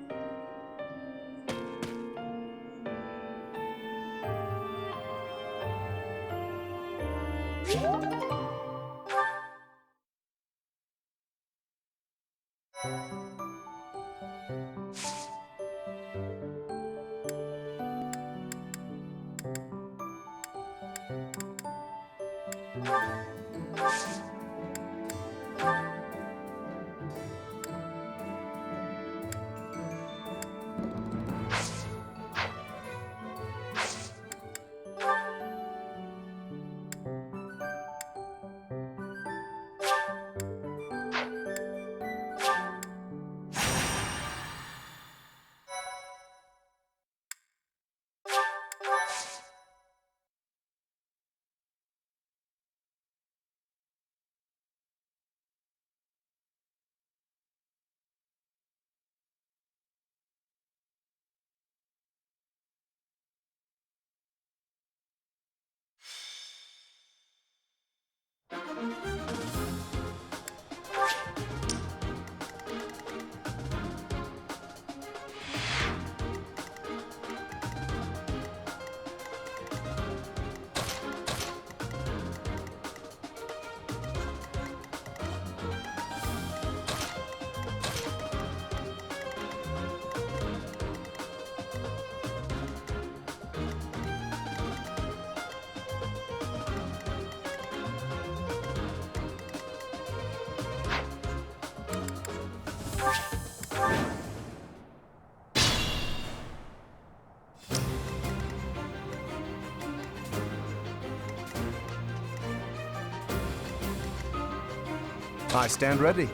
I stand ready.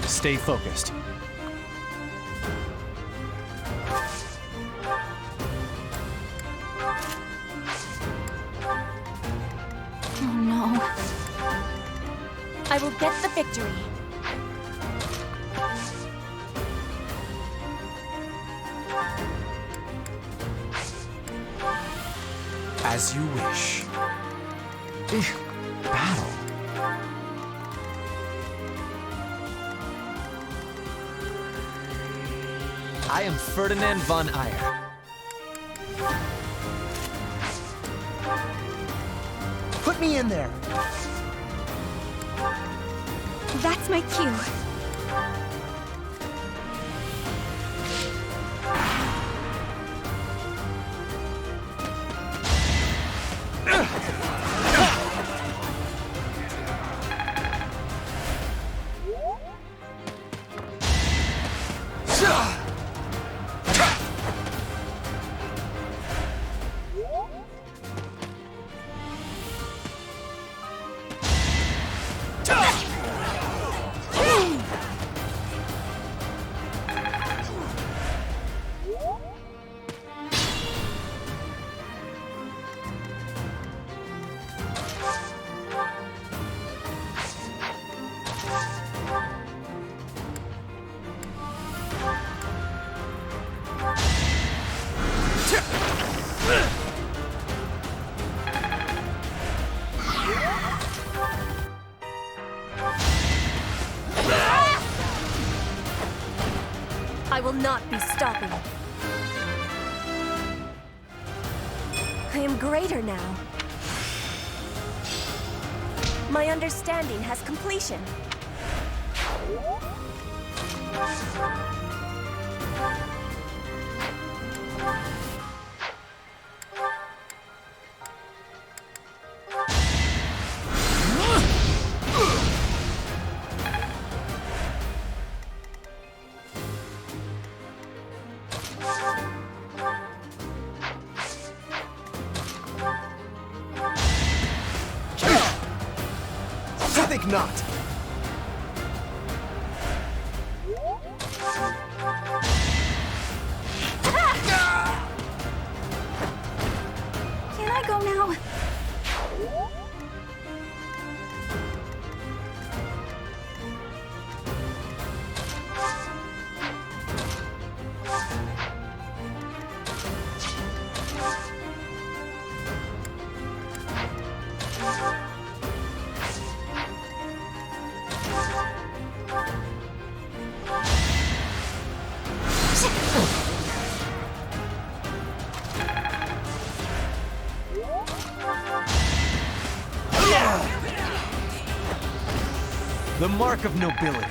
Stay focused. Oh no. I will get the victory. As you wish. Battle. I am Ferdinand von Eyre. Put me in there. That's my cue. I will not be stopping. I am greater now. My understanding has completion. I think not. Can I go now? The mark of nobility.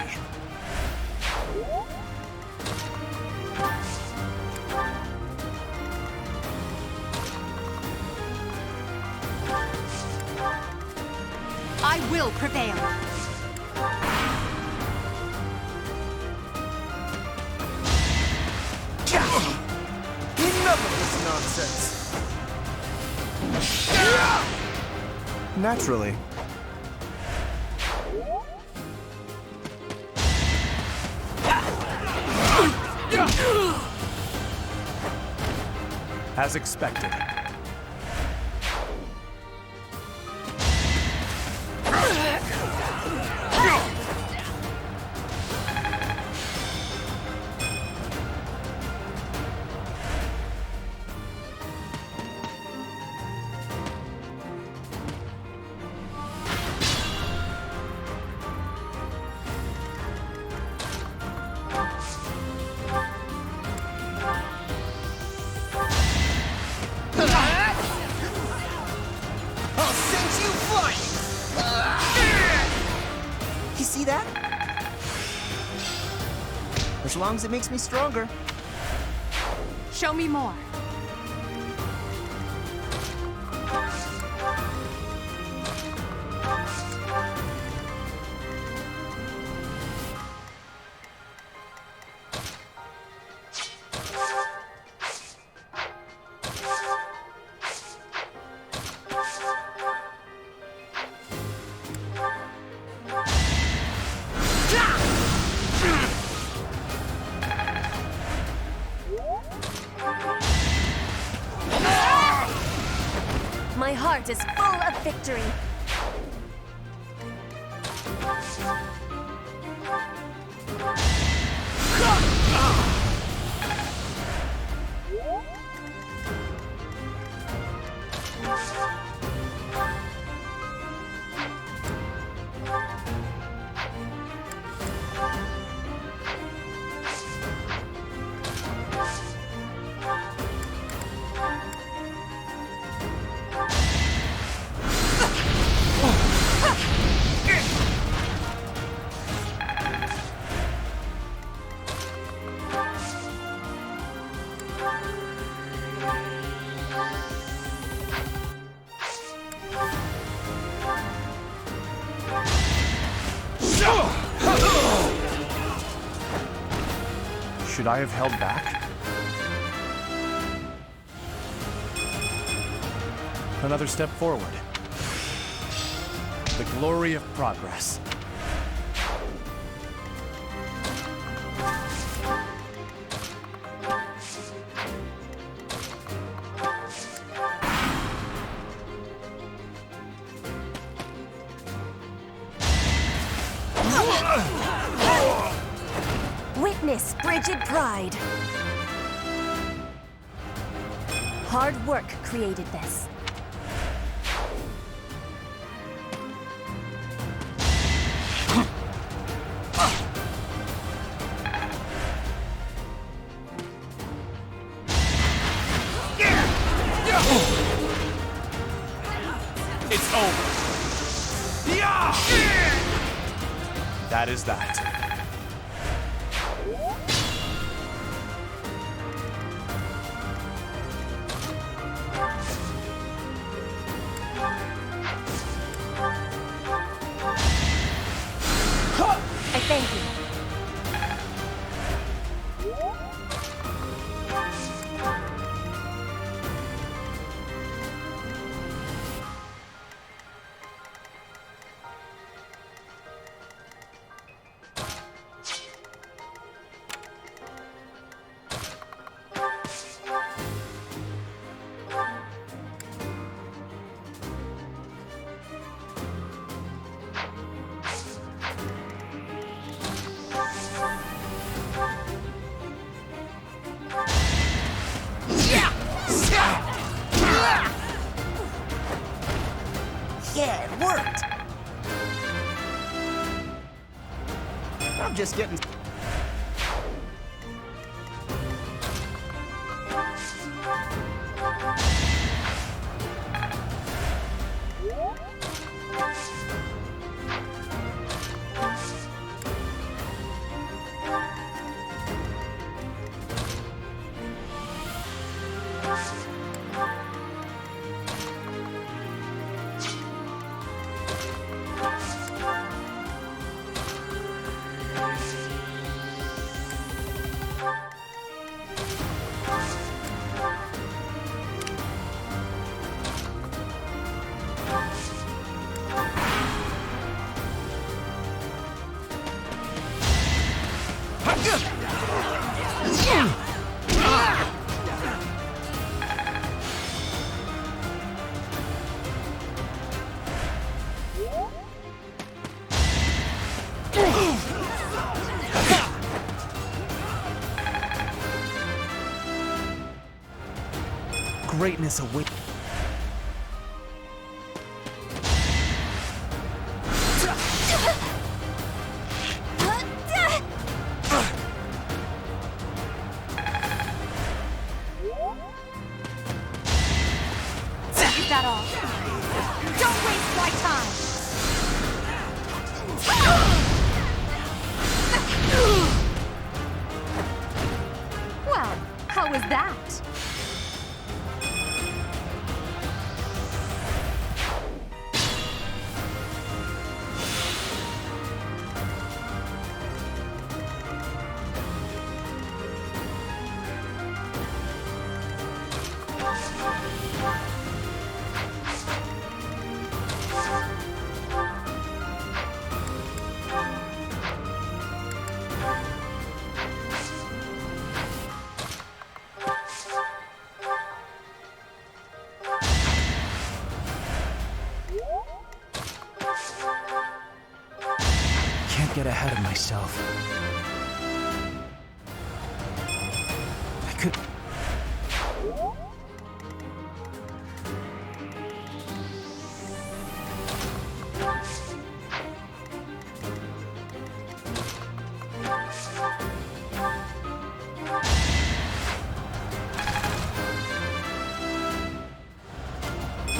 I will prevail. Enough of this nonsense. Naturally. As expected. long as it makes me stronger. Show me more. My heart is full of victory. Should I have held back? Another step forward. The glory of progress. Witness frigid pride. Hard work created this. It's over. That is that. I thank you. Yeah, it worked! I'm just getting... Greatness awaits. Is that all? Don't waste my time! What was that? Can't get ahead of myself. I could...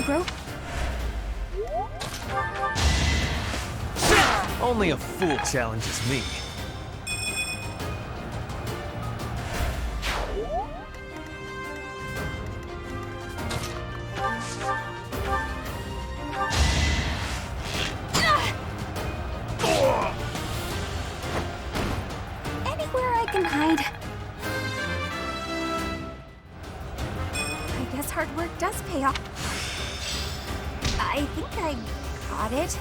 Bro? Only a fool challenges me. Anywhere I can hide. I guess hard work does pay off. I think I got it.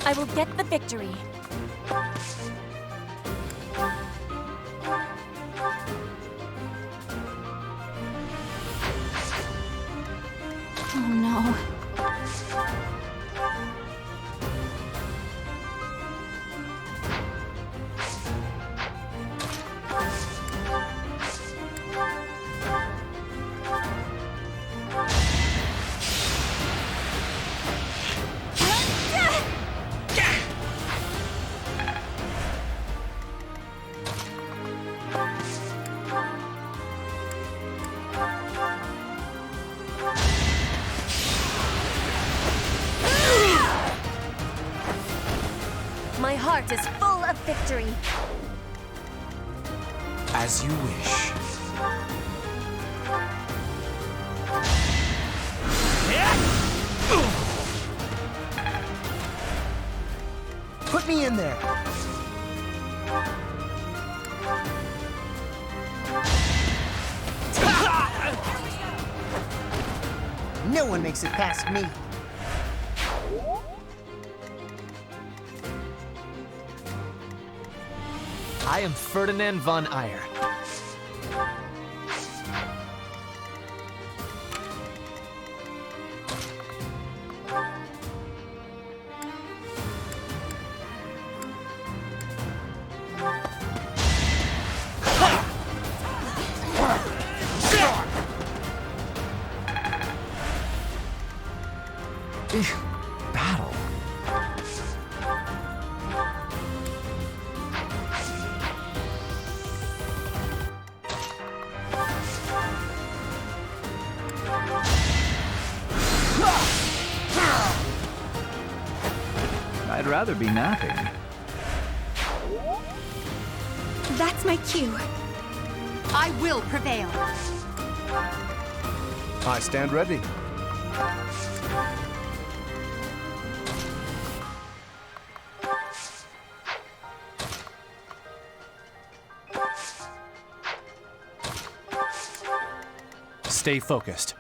I will get the victory. Oh no. My heart is full of victory. As you wish. Put me in there! No one makes it past me. I am Ferdinand von Eyre. Battle. rather be napping. That's my cue. I will prevail. I stand ready. Stay focused.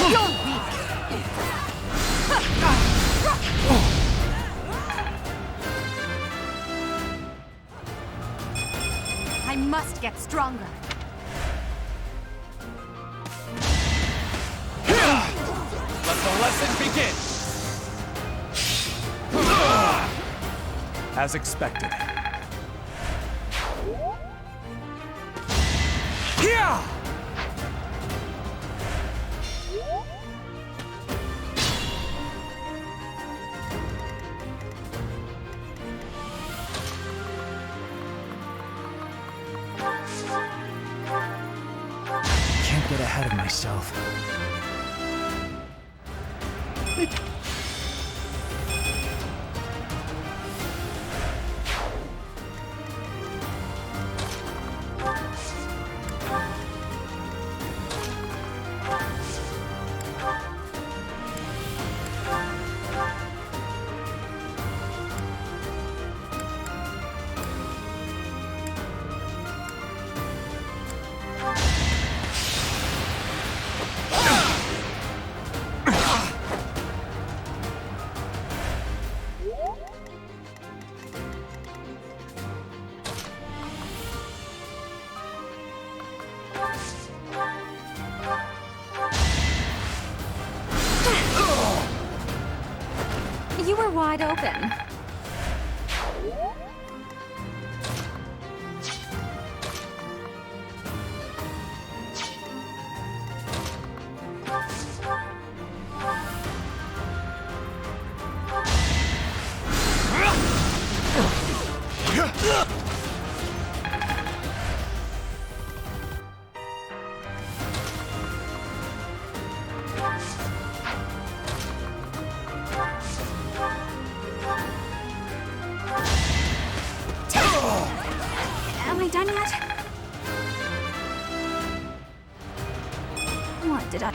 You're weak. I must get stronger. Let the lesson begin! As expected. Here! Can't get ahead of myself. You were wide open. Am I done yet? What did I...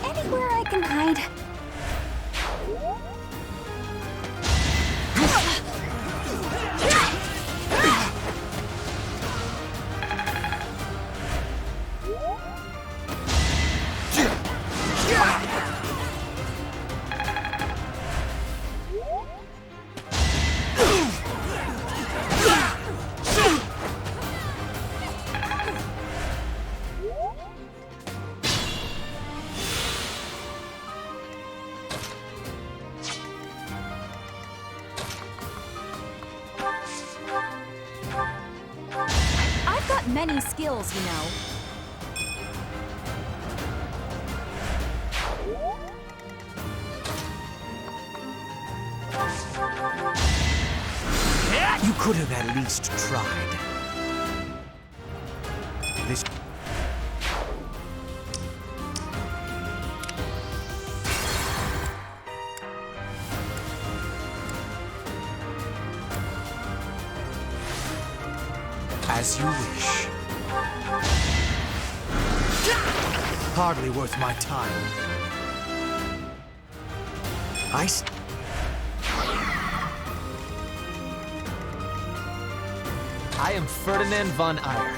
Anywhere I can hide. I've got many skills, you know. You could have at least tried. This... As you wish. Hardly worth my time. I am Ferdinand von Eyre.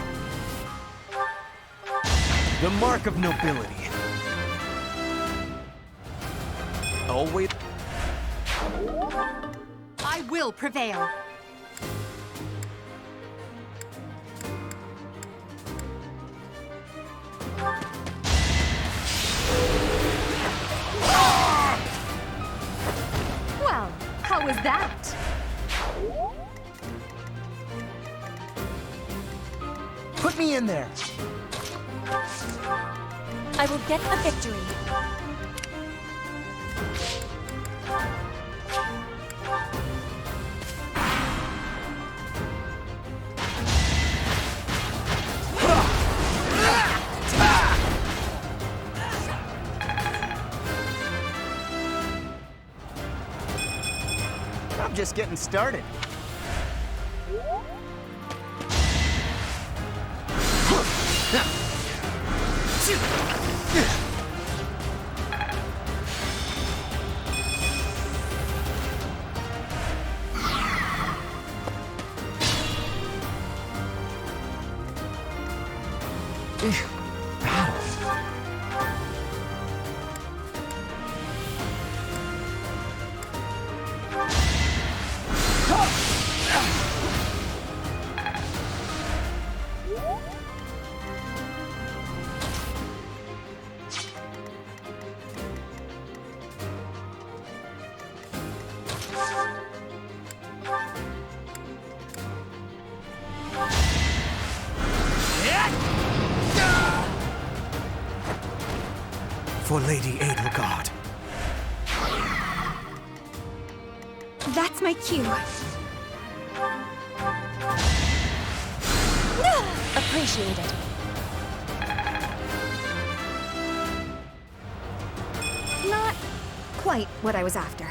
The mark of nobility. Always. I will prevail. Well, how was that? Put me in there! I will get a victory. I'm just getting started. For Lady Edelgard. That's my cue. Appreciate it. Not quite what I was after.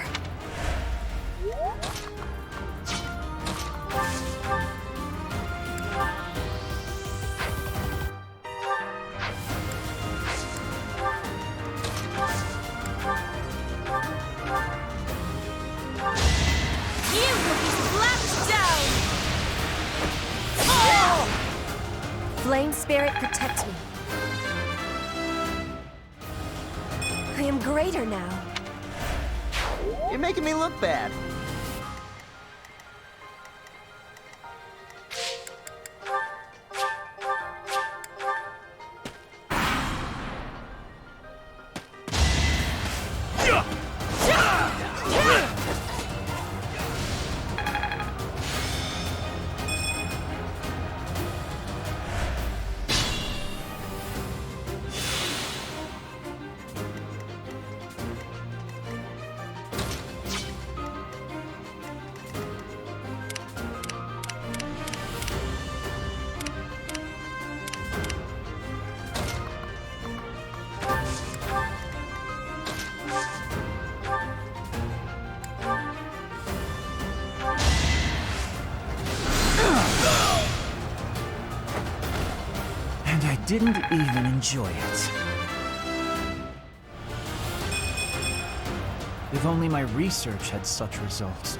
Flame Spirit, protect me. I am greater now. You're making me look bad. And I didn't even enjoy it. If only my research had such results.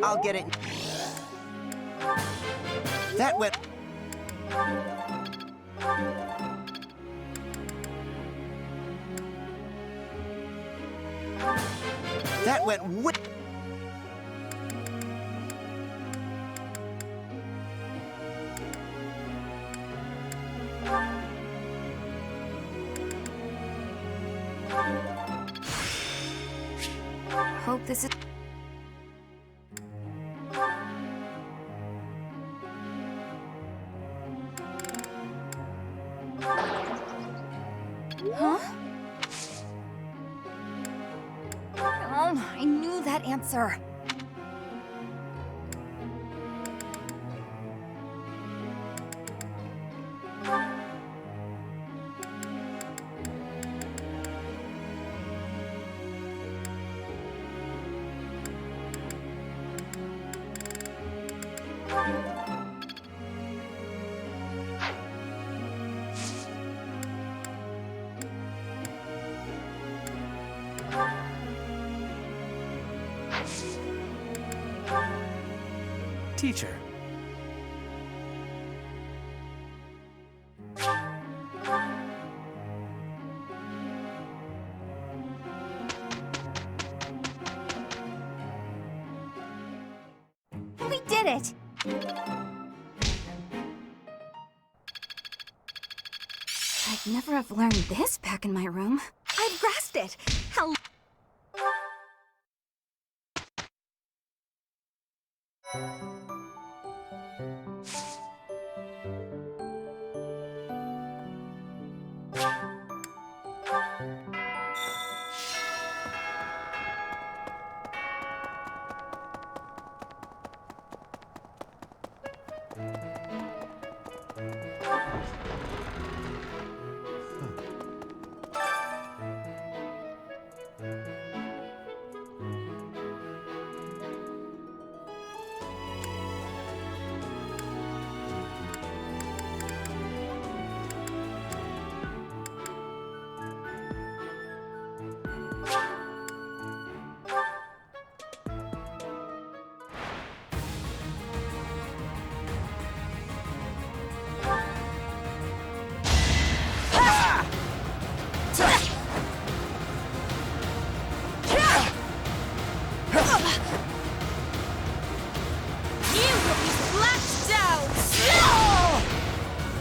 I'll get it. That went... That went Hope this is... Huh? Oh, I knew that answer. Teacher. We did it! I'd never have learned this back in my room. I've grasped it! How...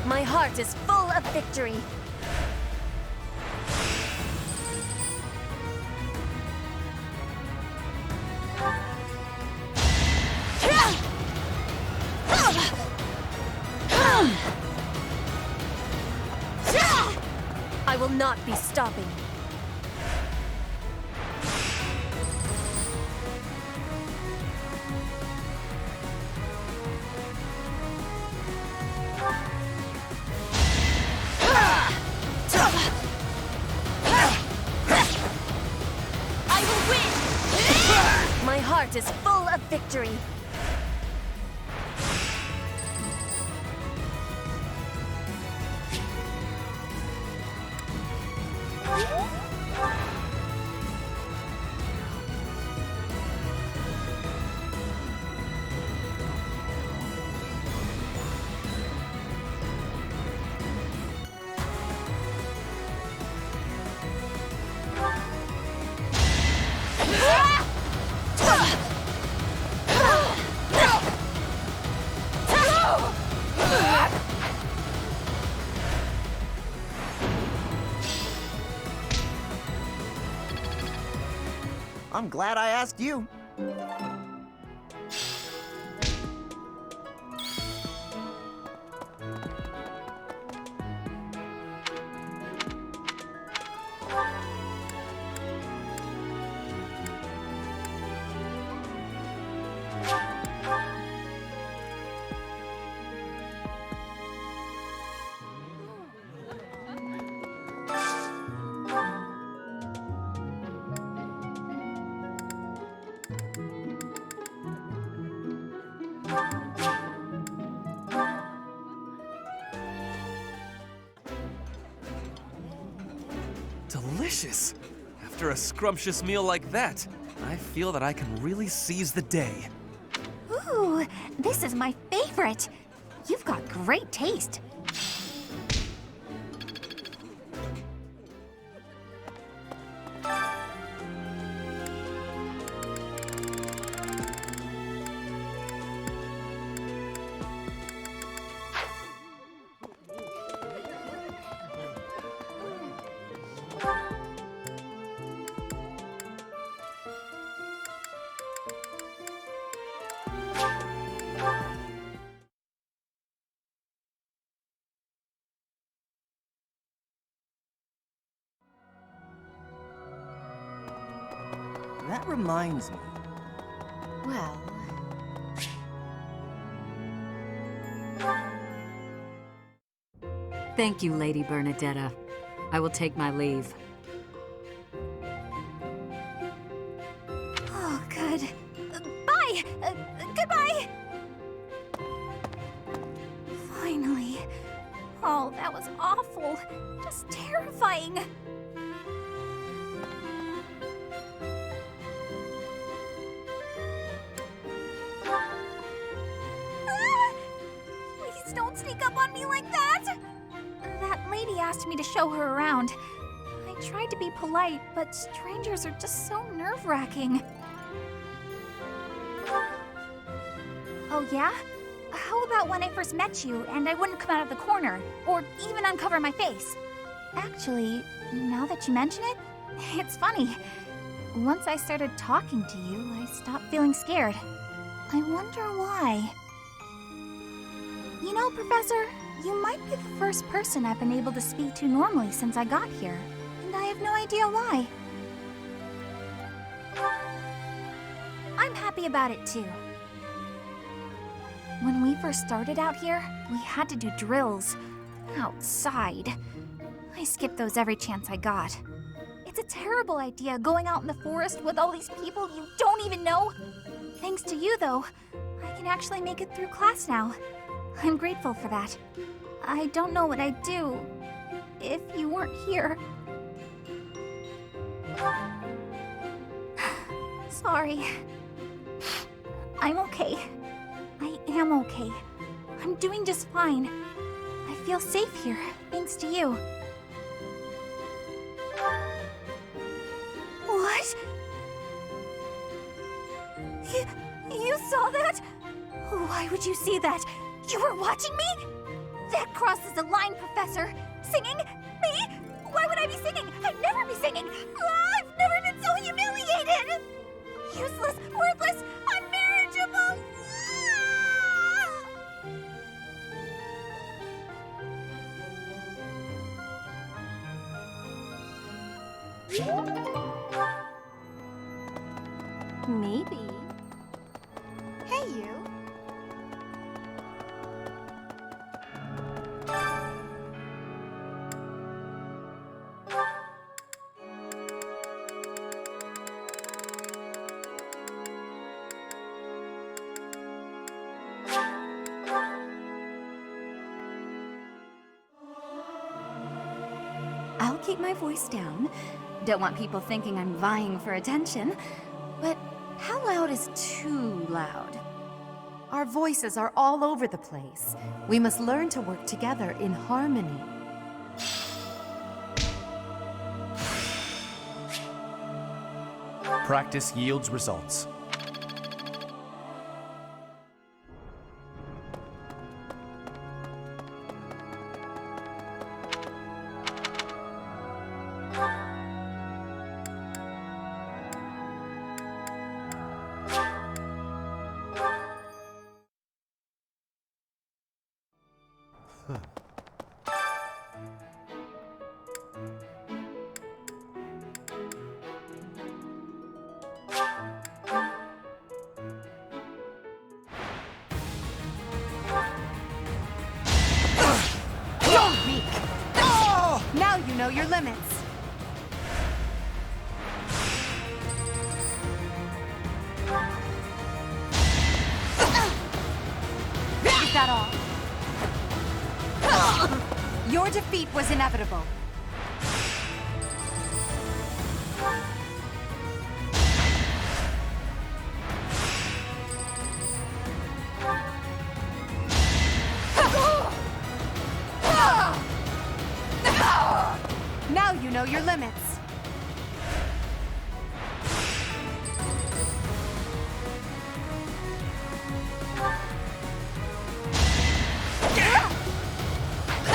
My heart is full of victory. I will not be stopping. My heart is full of victory. I'm glad I asked you. Delicious! After a scrumptious meal like that, I feel that I can really seize the day. Ooh, this is my favorite. You've got great taste. That reminds me. Well... Thank you, Lady Bernadetta. I will take my leave. Oh, good. Bye! Goodbye! Finally. Oh, that was awful. Just terrifying. Please don't sneak up on me like that! That lady asked me to show her around. I tried to be polite, but strangers are just so nerve-wracking. Oh yeah? How about when I first met you and I wouldn't come out of the corner, or even uncover my face? Actually, now that you mention it, it's funny. Once I started talking to you, I stopped feeling scared. I wonder why. You know, Professor, you might be the first person I've been able to speak to normally since I got here, and I have no idea why. I'm happy about it too. When we first started out here, we had to do drills. Outside. I skipped those every chance I got. It's a terrible idea going out in the forest with all these people you don't even know. Thanks to you, though, I can actually make it through class now. I'm grateful for that. I don't know what I'd do if you weren't here. Sorry. I'm okay. I am okay. I'm doing just fine. I feel safe here, thanks to you. What? You saw that? Why would you see that? You were watching me? That crosses a line, Professor. Singing? Me? Why would I be singing? I'd never be singing. I've never been so humiliated. Useless, worthless, unmarriageable. Maybe. Hey, you. I'll keep my voice down. Don't want people thinking I'm vying for attention. But how loud is too loud? Our voices are all over the place. We must learn to work together in harmony. Practice yields results. Now you know your limits. Is that all? Your defeat was inevitable. Know your limits.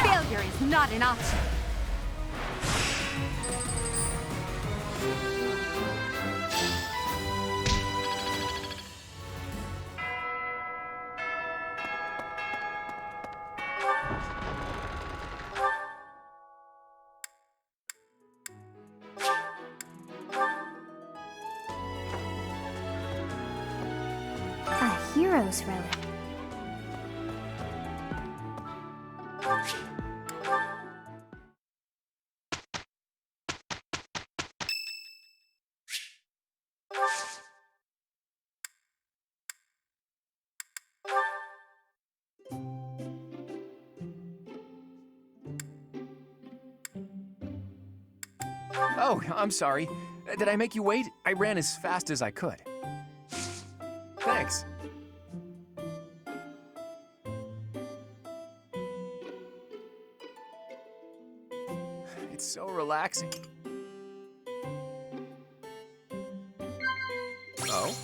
Failure is not an option. A hero's relic. Oh, I'm sorry. Did I make you wait? I ran as fast as I could. Thanks. It's so relaxing. Oh?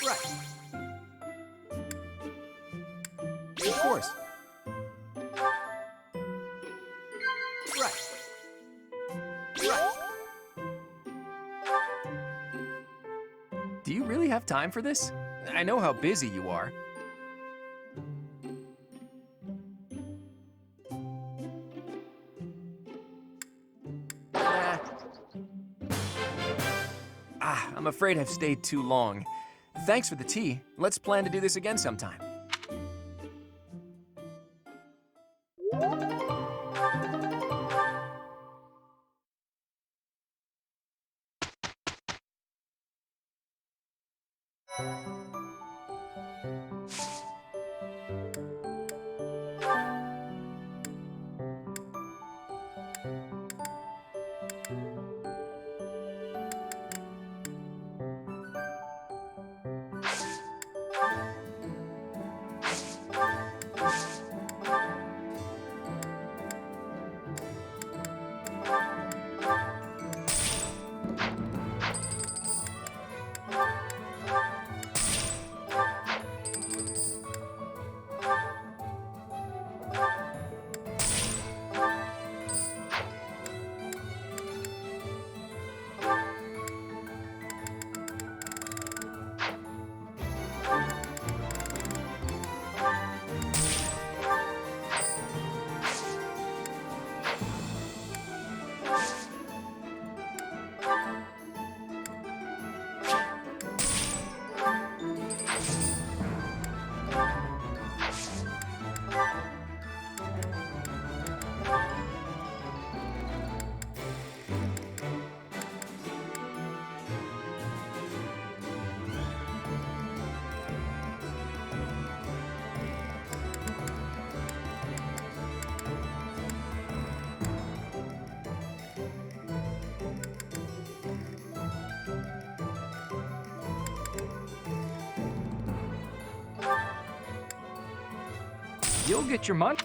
Right. Of course. Right. Right. Do you really have time for this? I know how busy you are. I'm afraid I've stayed too long. Thanks for the tea. Let's plan to do this again sometime. You'll get your money.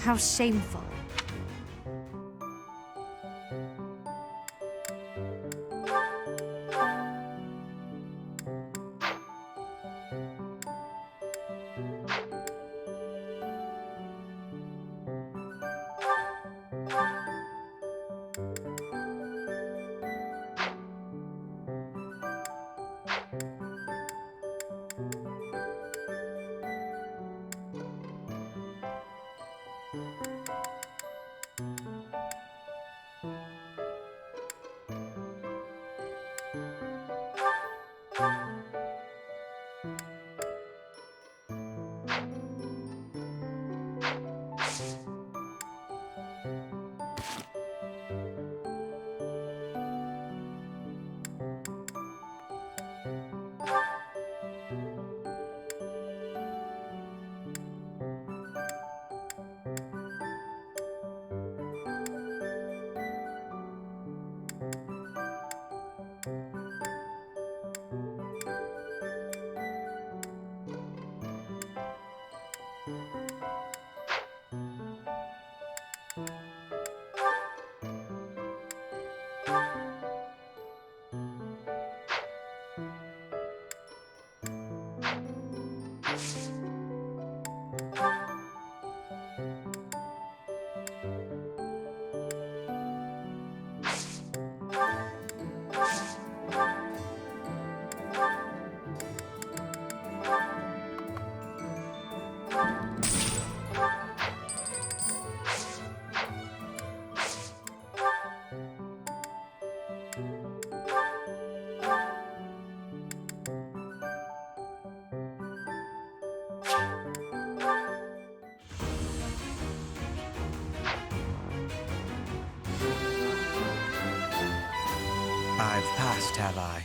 How shameful. I've passed, have I?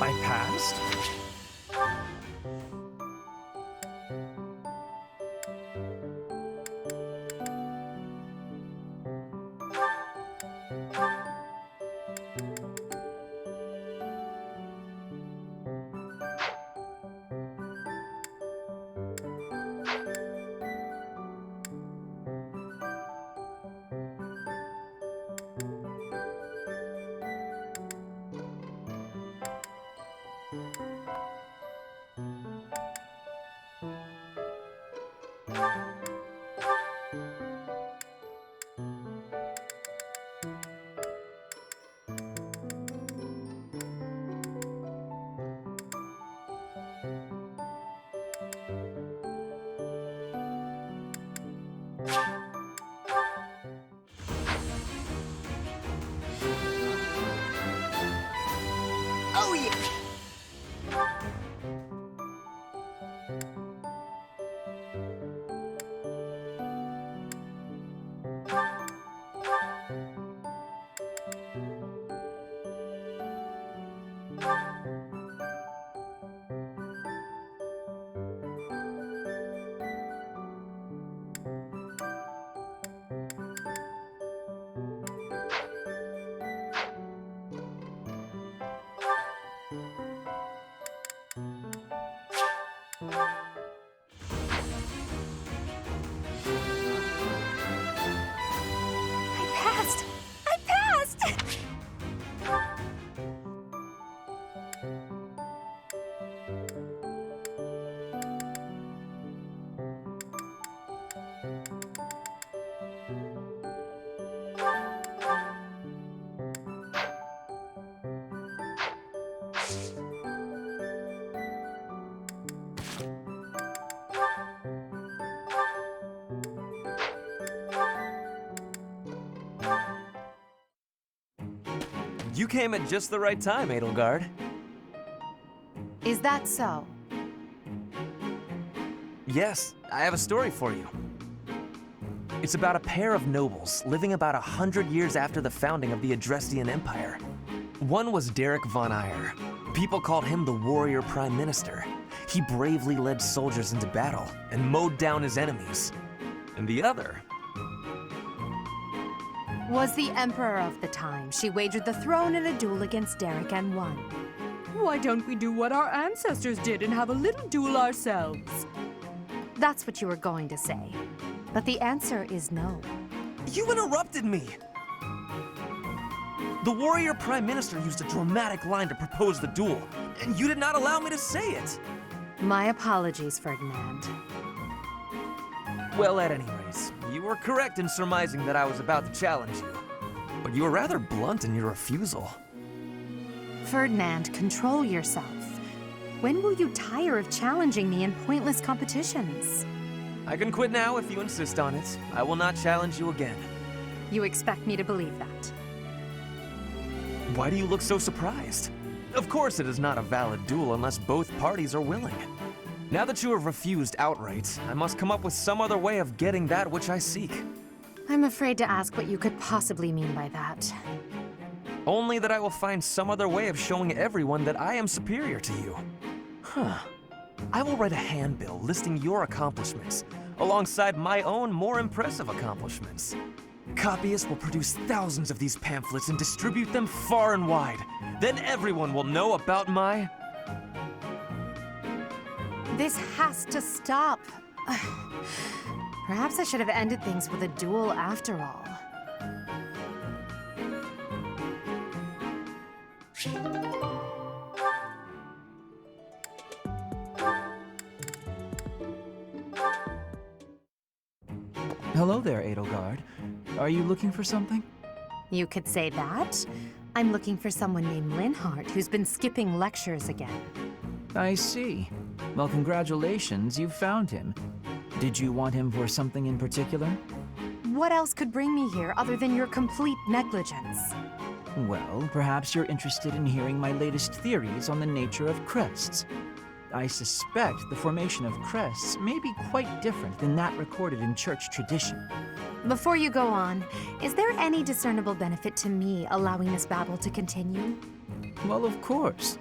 I passed? Oh yeah! You came at just the right time, Edelgard. Is that so? Yes, I have a story for you. It's about a pair of nobles living about 100 years after the founding of the Adrestian Empire. One was Derek von Eyre. People called him the warrior prime minister. He bravely led soldiers into battle and mowed down his enemies. And the other was the emperor of the time. She wagered the throne in a duel against Derek and won. Why don't we do what our ancestors did and have a little duel ourselves? That's what you were going to say. But the answer is no. You interrupted me! The warrior prime minister used a dramatic line to propose the duel, and you did not allow me to say it! My apologies, Ferdinand. Well, at any rate, you were correct in surmising that I was about to challenge you. But you were rather blunt in your refusal. Ferdinand, control yourself. When will you tire of challenging me in pointless competitions? I can quit now if you insist on it. I will not challenge you again. You expect me to believe that? Why do you look so surprised? Of course it is not a valid duel unless both parties are willing. Now that you have refused outright, I must come up with some other way of getting that which I seek. I'm afraid to ask what you could possibly mean by that. Only that I will find some other way of showing everyone that I am superior to you. Huh. I will write a handbill listing your accomplishments, alongside my own more impressive accomplishments. Copyists will produce thousands of these pamphlets and distribute them far and wide. Then everyone will know about my... This has to stop. Perhaps I should have ended things with a duel after all. Hello there, Edelgard. Are you looking for something? You could say that. I'm looking for someone named Linhardt who's been skipping lectures again. I see. Well, congratulations, you found him. Did you want him for something in particular? What else could bring me here other than your complete negligence? Well, perhaps you're interested in hearing my latest theories on the nature of crests. I suspect the formation of crests may be quite different than that recorded in church tradition. Before you go on, is there any discernible benefit to me allowing this babble to continue? Well, of course.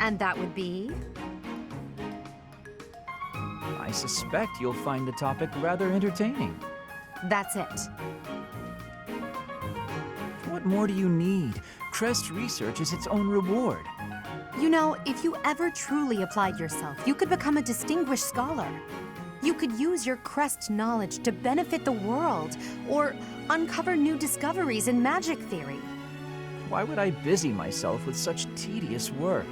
And that would be? I suspect you'll find the topic rather entertaining. That's it. What more do you need? Crest research is its own reward. You know, if you ever truly applied yourself, you could become a distinguished scholar. You could use your crest knowledge to benefit the world, or uncover new discoveries in magic theory. Why would I busy myself with such tedious work?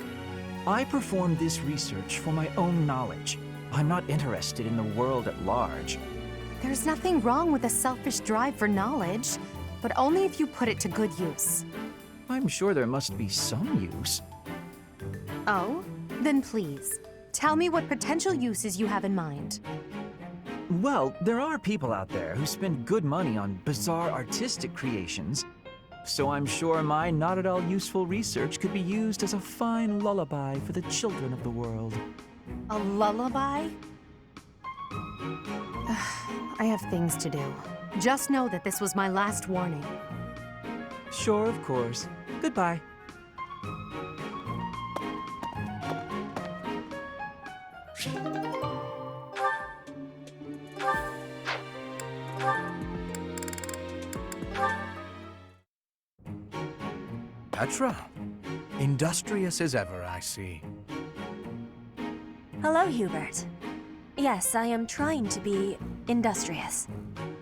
I perform this research for my own knowledge. I'm not interested in the world at large. There's nothing wrong with a selfish drive for knowledge, but only if you put it to good use. I'm sure there must be some use. Oh? Then please, tell me what potential uses you have in mind. Well, there are people out there who spend good money on bizarre artistic creations, so I'm sure my not at all useful research could be used as a fine lullaby for the children of the world. A lullaby? I have things to do. Just know that this was my last warning. Sure, of course. Goodbye. Petra. Industrious as ever, I see. Hello, Hubert. Yes, I am trying to be industrious.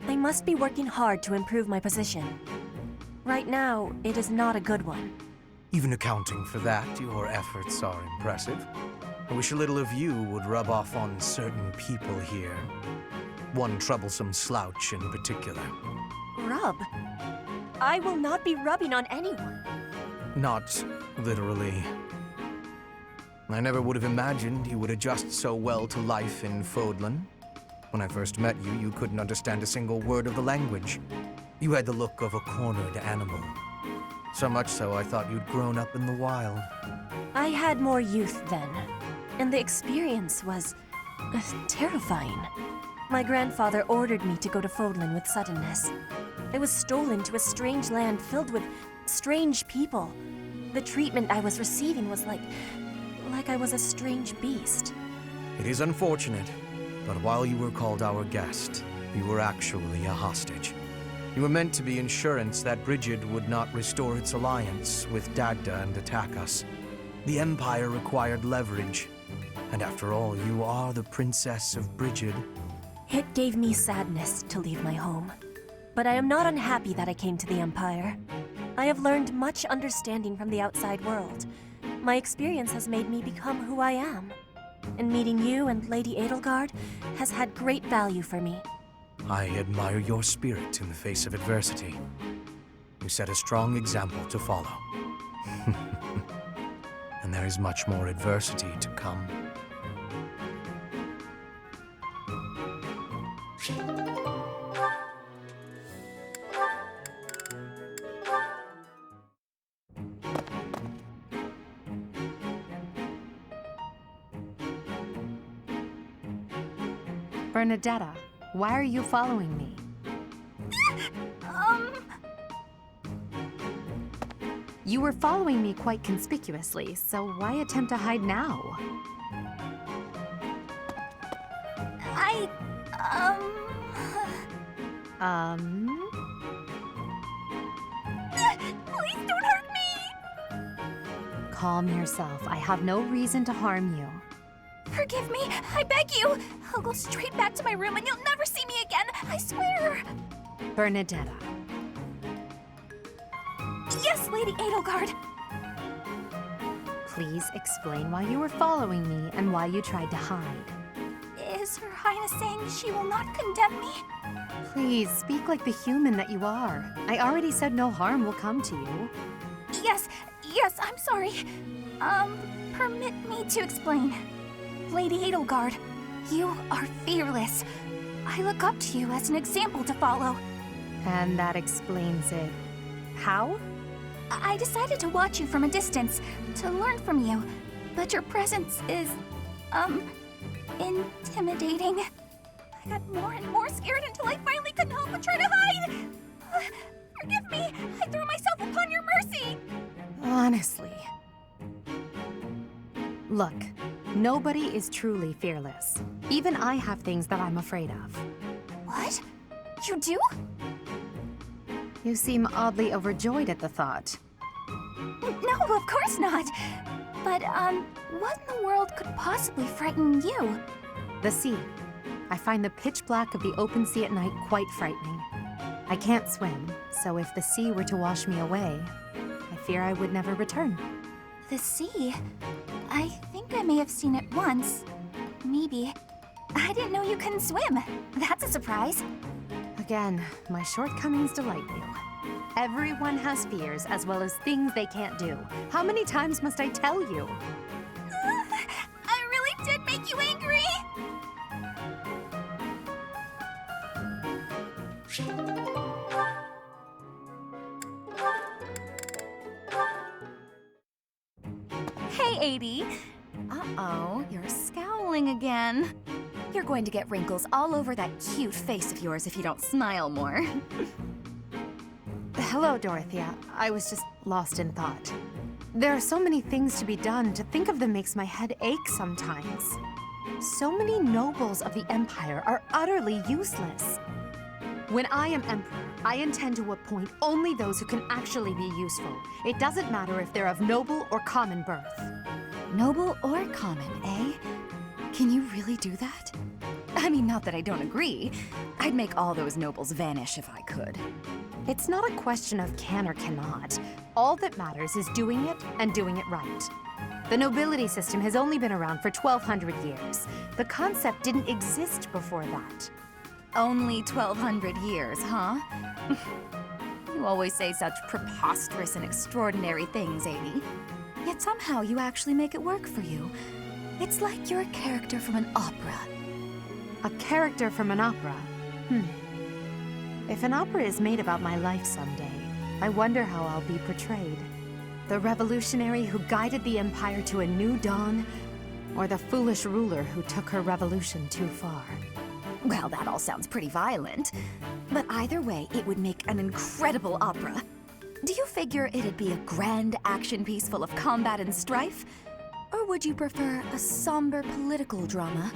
I must be working hard to improve my position. Right now, it is not a good one. Even accounting for that, your efforts are impressive. I wish a little of you would rub off on certain people here. One troublesome slouch in particular. Rub? I will not be rubbing on anyone. Not literally. I never would have imagined you would adjust so well to life in Fodlan. When I first met you, you couldn't understand a single word of the language. You had the look of a cornered animal. So much so I thought you'd grown up in the wild. I had more youth then, and the experience was terrifying. My grandfather ordered me to go to Fodlan with suddenness. I was stolen to a strange land filled with strange people. The treatment I was receiving was like I was a strange beast. It is unfortunate, but while you were called our guest, you were actually a hostage. You were meant to be insurance that Brigid would not restore its alliance with Dagda and attack us. The Empire required leverage, and after all, you are the Princess of Brigid. It gave me sadness to leave my home, but I am not unhappy that I came to the Empire. I have learned much understanding from the outside world. My experience has made me become who I am, and meeting you and Lady Edelgard has had great value for me. I admire your spirit in the face of adversity. You set a strong example to follow. And there is much more adversity to come. Bernadetta, why are you following me? You were following me quite conspicuously, so why attempt to hide now? Please don't hurt me! Calm yourself. I have no reason to harm you. Forgive me, I beg you! I'll go straight back to my room and you'll never see me again, I swear! Bernadetta. Yes, Lady Edelgard! Please explain why you were following me and why you tried to hide. Is Her Highness saying she will not condemn me? Please, speak like the human that you are. I already said no harm will come to you. Yes, I'm sorry. Permit me to explain. Lady Edelgard, you are fearless. I look up to you as an example to follow. And that explains it. How? I decided to watch you from a distance, to learn from you. But your presence is, intimidating. I got more and more scared until I finally couldn't help but try to hide. Forgive me, I threw myself upon your mercy. Honestly. Look, nobody is truly fearless. Even I have things that I'm afraid of. What? You do? You seem oddly overjoyed at the thought. No, of course not. But, what in the world could possibly frighten you? The sea. I find the pitch black of the open sea at night quite frightening. I can't swim, so if the sea were to wash me away, I fear I would never return. The sea? I think I may have seen it once. Maybe. I didn't know you couldn't swim. That's a surprise. Again, my shortcomings delight you. Everyone has fears as well as things they can't do. How many times must I tell you? I really did make you angry! Hey, Adie. Uh-oh, you're scowling again. You're going to get wrinkles all over that cute face of yours if you don't smile more. Hello, Dorothea. I was just lost in thought. There are so many things to be done. To think of them makes my head ache sometimes. So many nobles of the Empire are utterly useless. When I am Emperor, I intend to appoint only those who can actually be useful. It doesn't matter if they're of noble or common birth. Noble or common, eh? Can you really do that? I mean, not that I don't agree. I'd make all those nobles vanish if I could. It's not a question of can or cannot. All that matters is doing it and doing it right. The nobility system has only been around for 1,200 years. The concept didn't exist before that. Only 1,200 years, huh? You always say such preposterous and extraordinary things, Adie. Yet somehow you actually make it work for you. It's like you're a character from an opera. A character from an opera? If an opera is made about my life someday, I wonder how I'll be portrayed. The revolutionary who guided the Empire to a new dawn, or the foolish ruler who took her revolution too far? Well, that all sounds pretty violent. But either way, it would make an incredible opera. Do you figure it'd be a grand action piece full of combat and strife? Or would you prefer a somber political drama?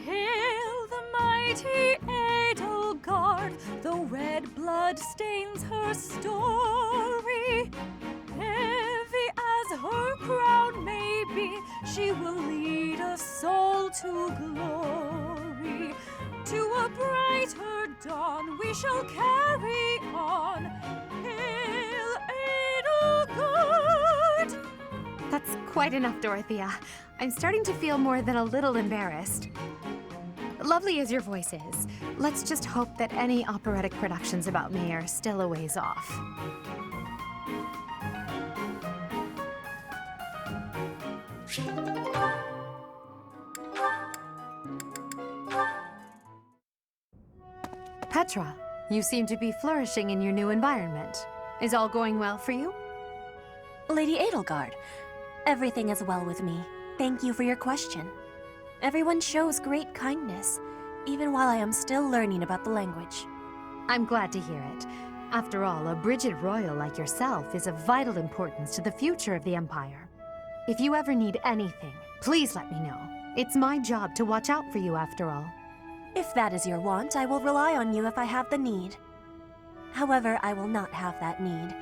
Hail the mighty Edelgard, though red blood stains her story. Heavy as her crown may be, she will lead us all to glory. To a brighter dawn we shall carry on. Hail Edelgard! That's quite enough, Dorothea. I'm starting to feel more than a little embarrassed. Lovely as your voice is, let's just hope that any operatic productions about me are still a ways off. Petra, you seem to be flourishing in your new environment. Is all going well for you? Lady Edelgard, everything is well with me. Thank you for your question. Everyone shows great kindness, even while I am still learning about the language. I'm glad to hear it. After all, a Brigid royal like yourself is of vital importance to the future of the Empire. If you ever need anything, please let me know. It's my job to watch out for you after all. If that is your want, I will rely on you if I have the need. However, I will not have that need.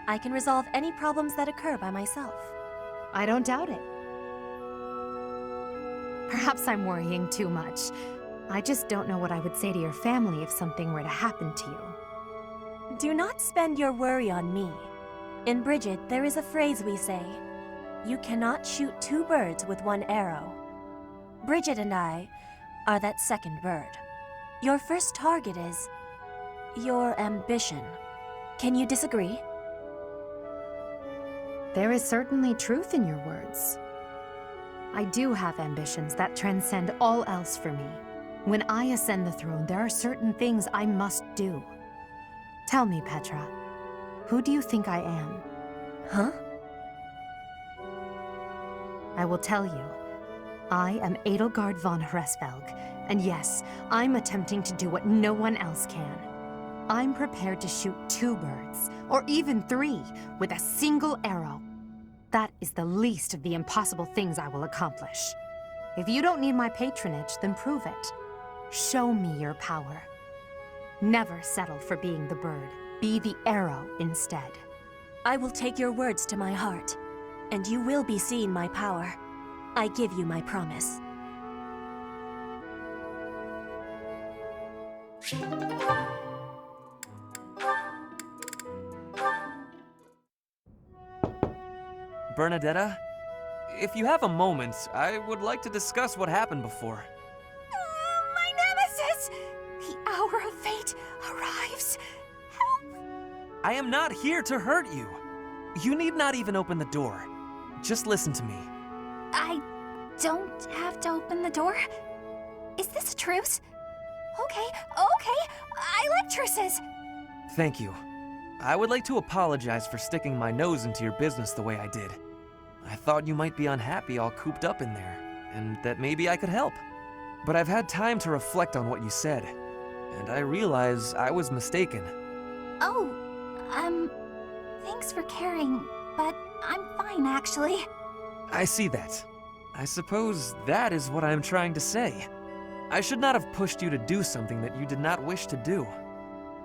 I can resolve any problems that occur by myself. I don't doubt it. Perhaps I'm worrying too much. I just don't know what I would say to your family if something were to happen to you. Do not spend your worry on me. In Brigid, there is a phrase we say. You cannot shoot two birds with one arrow. Brigid and I are that second bird. Your first target is your ambition. Can you disagree? There is certainly truth in your words. I do have ambitions that transcend all else for me. When I ascend the throne, there are certain things I must do. Tell me, Petra, who do you think I am? Huh? I will tell you. I am Edelgard von Hresvelg, and yes, I'm attempting to do what no one else can. I'm prepared to shoot 2 birds, or even 3, with a single arrow. That is the least of the impossible things I will accomplish. If you don't need my patronage, then prove it. Show me your power. Never settle for being the bird. Be the arrow instead. I will take your words to my heart, and you will be seeing my power. I give you my promise. Bernadetta, if you have a moment, I would like to discuss what happened before. My nemesis! The hour of fate arrives. Help! I am not here to hurt you. You need not even open the door. Just listen to me. I don't have to open the door? Is this a truce? Okay. I like truces. Thank you. I would like to apologize for sticking my nose into your business the way I did. I thought you might be unhappy all cooped up in there, and that maybe I could help. But I've had time to reflect on what you said, and I realize I was mistaken. Oh, thanks for caring, but I'm fine actually. I see that. I suppose that is what I am trying to say. I should not have pushed you to do something that you did not wish to do.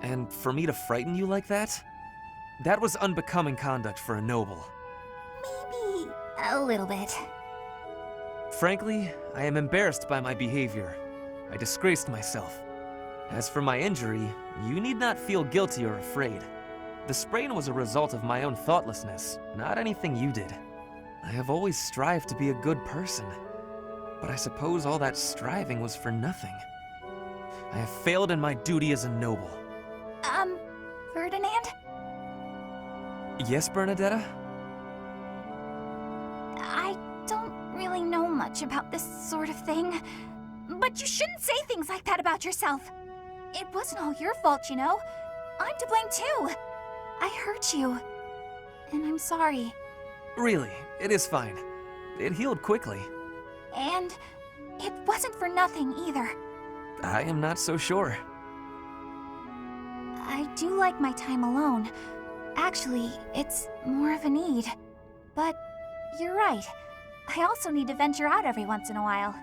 And for me to frighten you like that? That was unbecoming conduct for a noble. Maybe a little bit. Frankly, I am embarrassed by my behavior. I disgraced myself. As for my injury, you need not feel guilty or afraid. The sprain was a result of my own thoughtlessness, not anything you did. I have always strived to be a good person, but I suppose all that striving was for nothing. I have failed in my duty as a noble. Ferdinand? Yes, Bernadetta? I don't really know much about this sort of thing, but you shouldn't say things like that about yourself. It wasn't all your fault, you know. I'm to blame too. I hurt you, and I'm sorry. Really, it is fine. It healed quickly. And it wasn't for nothing either. I am not so sure. I do like my time alone. Actually, it's more of a need. But you're right. I also need to venture out every once in a while.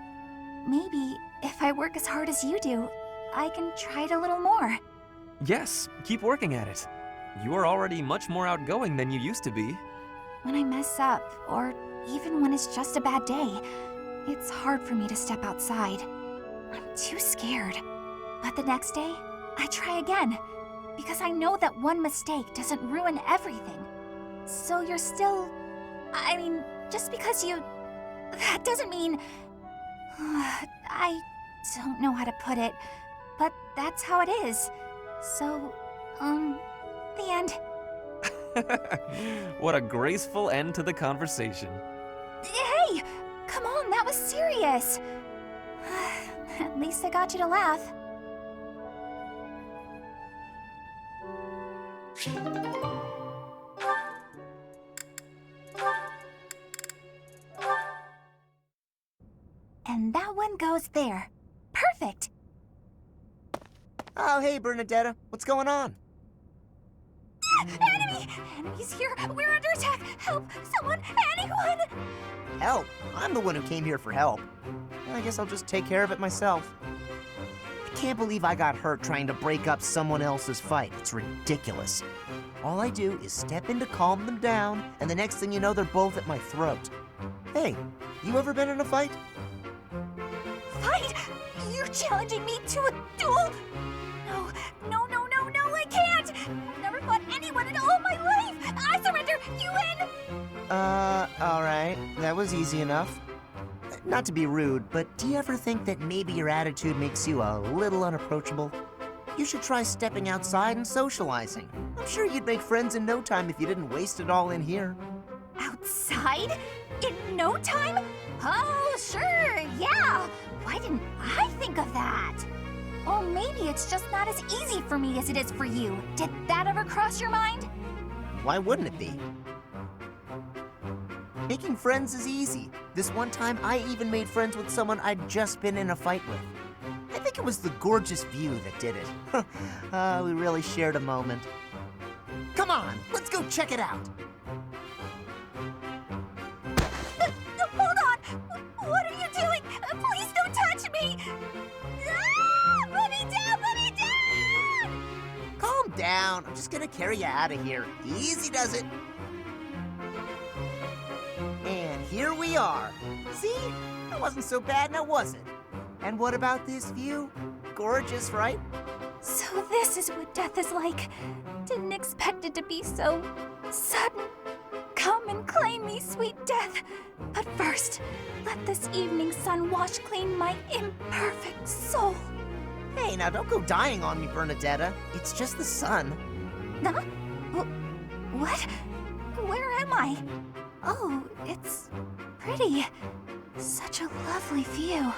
Maybe, if I work as hard as you do, I can try it a little more. Yes, keep working at it. You are already much more outgoing than you used to be. When I mess up, or even when it's just a bad day, it's hard for me to step outside. I'm too scared. But the next day, I try again, because I know that one mistake doesn't ruin everything. So you're still... I mean, just because you... That doesn't mean... I don't know how to put it, but that's how it is. So, the end. What a graceful end to the conversation. Hey! Come on, that was serious! At least I got you to laugh. And that one goes there. Perfect! Oh, hey, Bernadetta. What's going on? Enemy! Enemies here! We're under attack! Help! Someone! Anyone! Help? I'm the one who came here for help. I guess I'll just take care of it myself. I can't believe I got hurt trying to break up someone else's fight. It's ridiculous. All I do is step in to calm them down, and the next thing you know, they're both at my throat. Hey, you ever been in a fight? Fight? You're challenging me to a duel? No, I can't! I've never fought anyone in all my life! I surrender! You win! Alright. That was easy enough. Not to be rude, but do you ever think that maybe your attitude makes you a little unapproachable? You should try stepping outside and socializing. I'm sure you'd make friends in no time if you didn't waste it all in here. Outside? In no time? Oh, sure, yeah! Why didn't I think of that? Or maybe it's just not as easy for me as it is for you. Did that ever cross your mind? Why wouldn't it be? Making friends is easy. This one time, I even made friends with someone I'd just been in a fight with. I think it was the gorgeous view that did it. We really shared a moment. Come on, let's go check it out. Hold on! What are you doing? Please don't touch me! Ah! Put me down! Put me down! Calm down. I'm just gonna carry you out of here. Easy does it. And here we are. See? That wasn't so bad now, was it? And what about this view? Gorgeous, right? So this is what death is like. Didn't expect it to be so sudden. Come and claim me, sweet death. But first, let this evening sun wash clean my imperfect soul. Hey, now don't go dying on me, Bernadetta. It's just the sun. Huh? What? Where am I? Oh, it's pretty. Such a lovely view.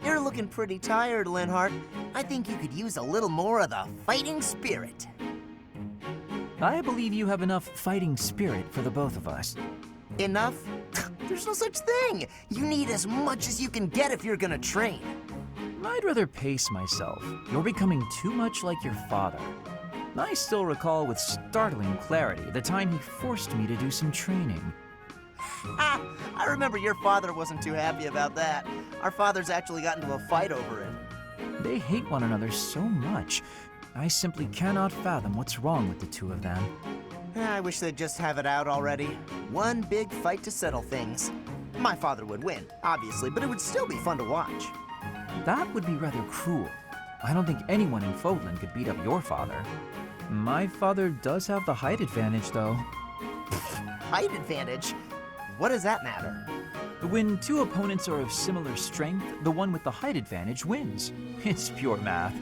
You're looking pretty tired, Linhart. I think you could use a little more of the fighting spirit. I believe you have enough fighting spirit for the both of us. Enough? There's no such thing. You need as much as you can get if you're gonna train. I'd rather pace myself. You're becoming too much like your father. I still recall with startling clarity the time he forced me to do some training. Ha! I remember your father wasn't too happy about that. Our fathers actually got into a fight over it. They hate one another so much. I simply cannot fathom what's wrong with the two of them. I wish they'd just have it out already. One big fight to settle things. My father would win, obviously, but it would still be fun to watch. That would be rather cruel. I don't think anyone in Fodlan could beat up your father. My father does have the height advantage, though. Height advantage? What does that matter? When two opponents are of similar strength, the one with the height advantage wins. It's pure math.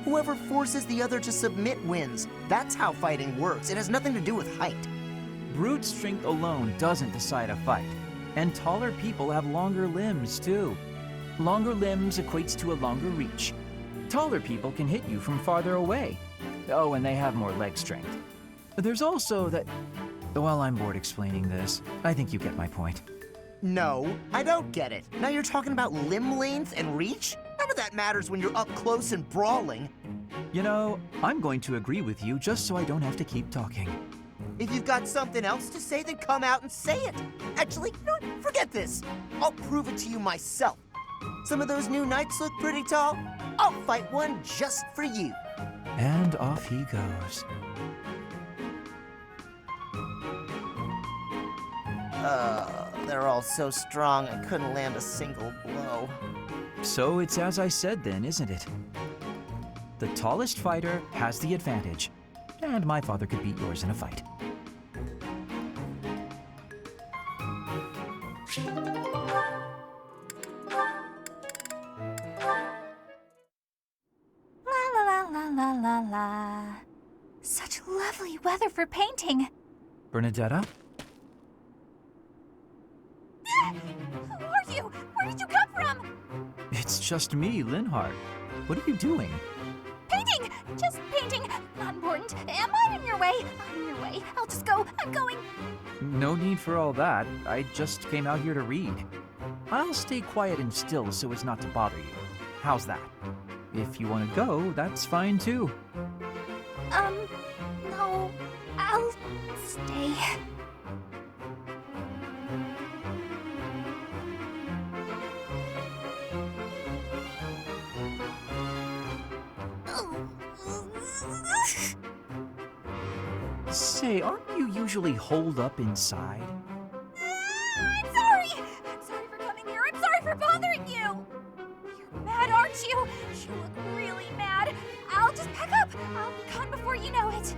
Whoever forces the other to submit wins. That's how fighting works. It has nothing to do with height. Brute strength alone doesn't decide a fight. And taller people have longer limbs, too. Longer limbs equates to a longer reach. Taller people can hit you from farther away. Oh, and they have more leg strength. There's also that... Well, I'm bored explaining this. I think you get my point. No, I don't get it. Now you're talking about limb length and reach? None of that matters when you're up close and brawling. You know, I'm going to agree with you just so I don't have to keep talking. If you've got something else to say, then come out and say it. Actually, you know what? Forget this. I'll prove it to you myself. Some of those new knights look pretty tall. I'll fight one just for you. And off he goes. They're all so strong I couldn't land a single blow. So it's as I said then, isn't it? The tallest fighter has the advantage, and my father could beat yours in a fight. La la la la la la. Such lovely weather for painting. Bernadetta? Who are you? Where did you come from? It's just me, Linhardt. What are you doing? Painting! Just painting. Not important. Am I in your way? I'm in your way. I'll just go. I'm going. No need for all that. I just came out here to read. I'll stay quiet and still so as not to bother you. How's that? If you want to go, that's fine too. No. I'll stay. Say, aren't you usually holed up inside? I'm sorry! I'm sorry for coming here. I'm sorry for bothering you! You're mad, aren't you? You look really mad. I'll just pack up. I'll be gone before you know it.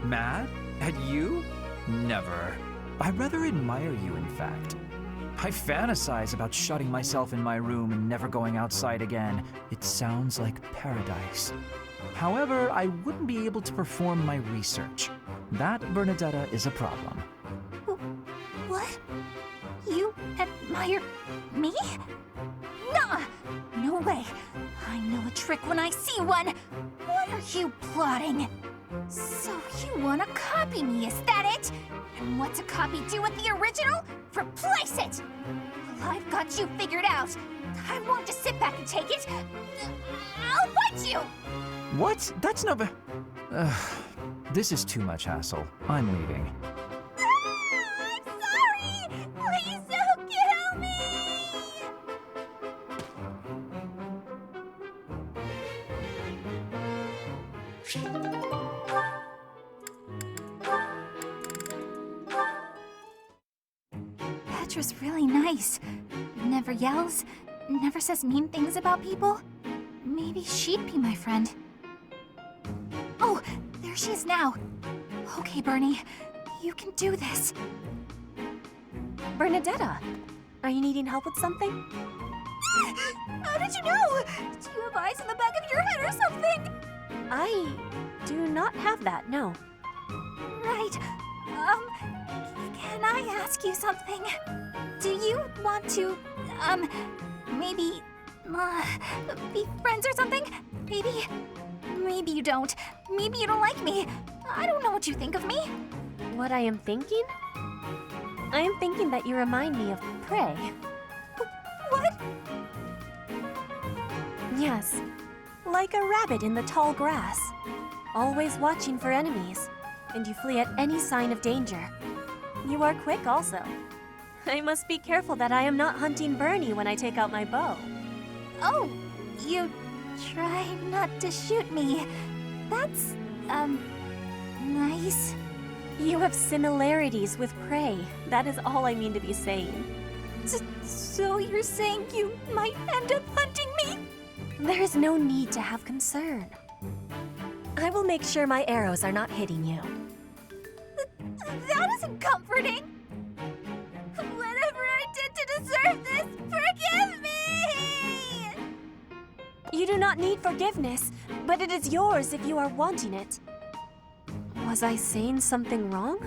Mad? At you? Never. I rather admire you, in fact. I fantasize about shutting myself in my room and never going outside again. It sounds like paradise. However, I wouldn't be able to perform my research. That, Bernadetta, is a problem. What? You admire me? Nah! No way. I know a trick when I see one. What are you plotting? So you want to copy me, is that it? And what's a copy do with the original? Replace it! Well, I've got you figured out. I won't just sit back and take it. I'll fight you! What? That's not this is too much hassle. I'm leaving. I'm sorry! Please don't kill me! Petra's really nice. Never yells, never says mean things about people. Maybe she'd be my friend. Oh, there she is now. Okay, Bernie, you can do this. Bernadetta, are you needing help with something? How did you know? Do you have eyes in the back of your head or something? I do not have that, no. Right. Can I ask you something? Do you want to, maybe, be friends or something? Maybe you don't. Maybe you don't like me. I don't know what you think of me. What I am thinking? I am thinking that you remind me of prey. What? Yes, like a rabbit in the tall grass. Always watching for enemies, and you flee at any sign of danger. You are quick also. I must be careful that I am not hunting Bernie when I take out my bow. Oh, you try not to shoot me. That's, nice. You have similarities with prey. That is all I mean to be saying. So you're saying you might end up hunting me? There is no need to have concern. I will make sure my arrows are not hitting you. That isn't comforting. Whatever I did to deserve this, forgive me! You do not need forgiveness, but it is yours if you are wanting it. Was I saying something wrong?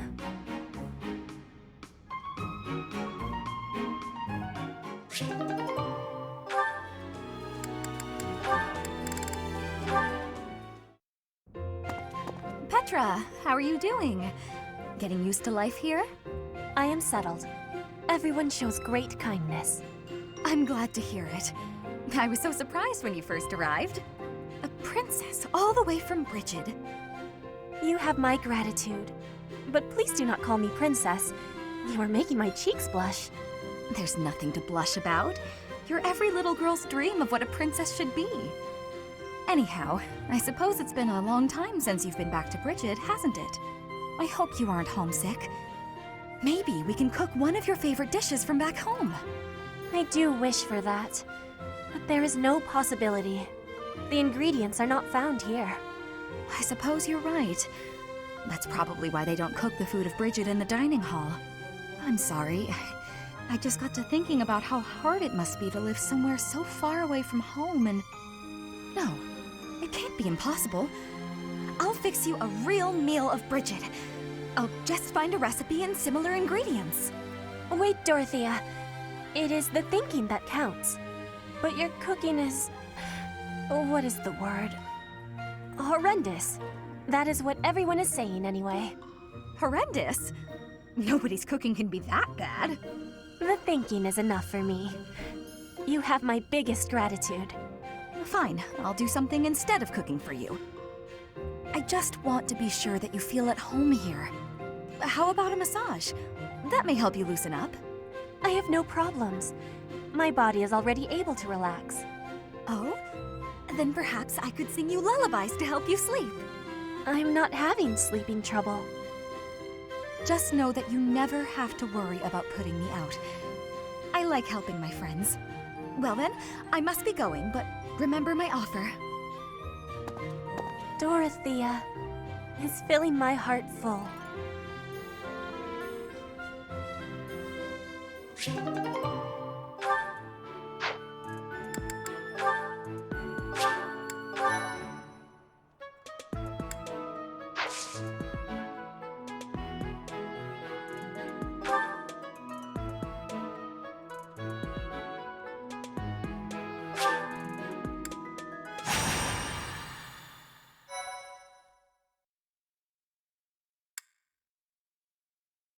Petra, how are you doing? Getting used to life here? I am settled. Everyone shows great kindness. I'm glad to hear it. I was so surprised when you first arrived. A princess all the way from Bridget. You have my gratitude. But please do not call me princess. You are making my cheeks blush. There's nothing to blush about. You're every little girl's dream of what a princess should be. Anyhow, I suppose it's been a long time since you've been back to Bridget, hasn't it? I hope you aren't homesick. Maybe we can cook one of your favorite dishes from back home. I do wish for that. But there is no possibility. The ingredients are not found here. I suppose you're right. That's probably why they don't cook the food of Bridget in the dining hall. I'm sorry. I just got to thinking about how hard it must be to live somewhere so far away from home and... No, it can't be impossible. I'll fix you a real meal of Bridget. I'll just find a recipe and similar ingredients. Wait, Dorothea. It is the thinking that counts. But your cooking is... what is the word? Horrendous. That is what everyone is saying anyway. Horrendous? Nobody's cooking can be that bad. The thinking is enough for me. You have my biggest gratitude. Fine, I'll do something instead of cooking for you. I just want to be sure that you feel at home here. How about a massage? That may help you loosen up. I have no problems. My body is already able to relax. Oh? Then perhaps I could sing you lullabies to help you sleep. I'm not having sleeping trouble. Just know that you never have to worry about putting me out. I like helping my friends. Well then, I must be going, but remember my offer. Dorothea is filling my heart full.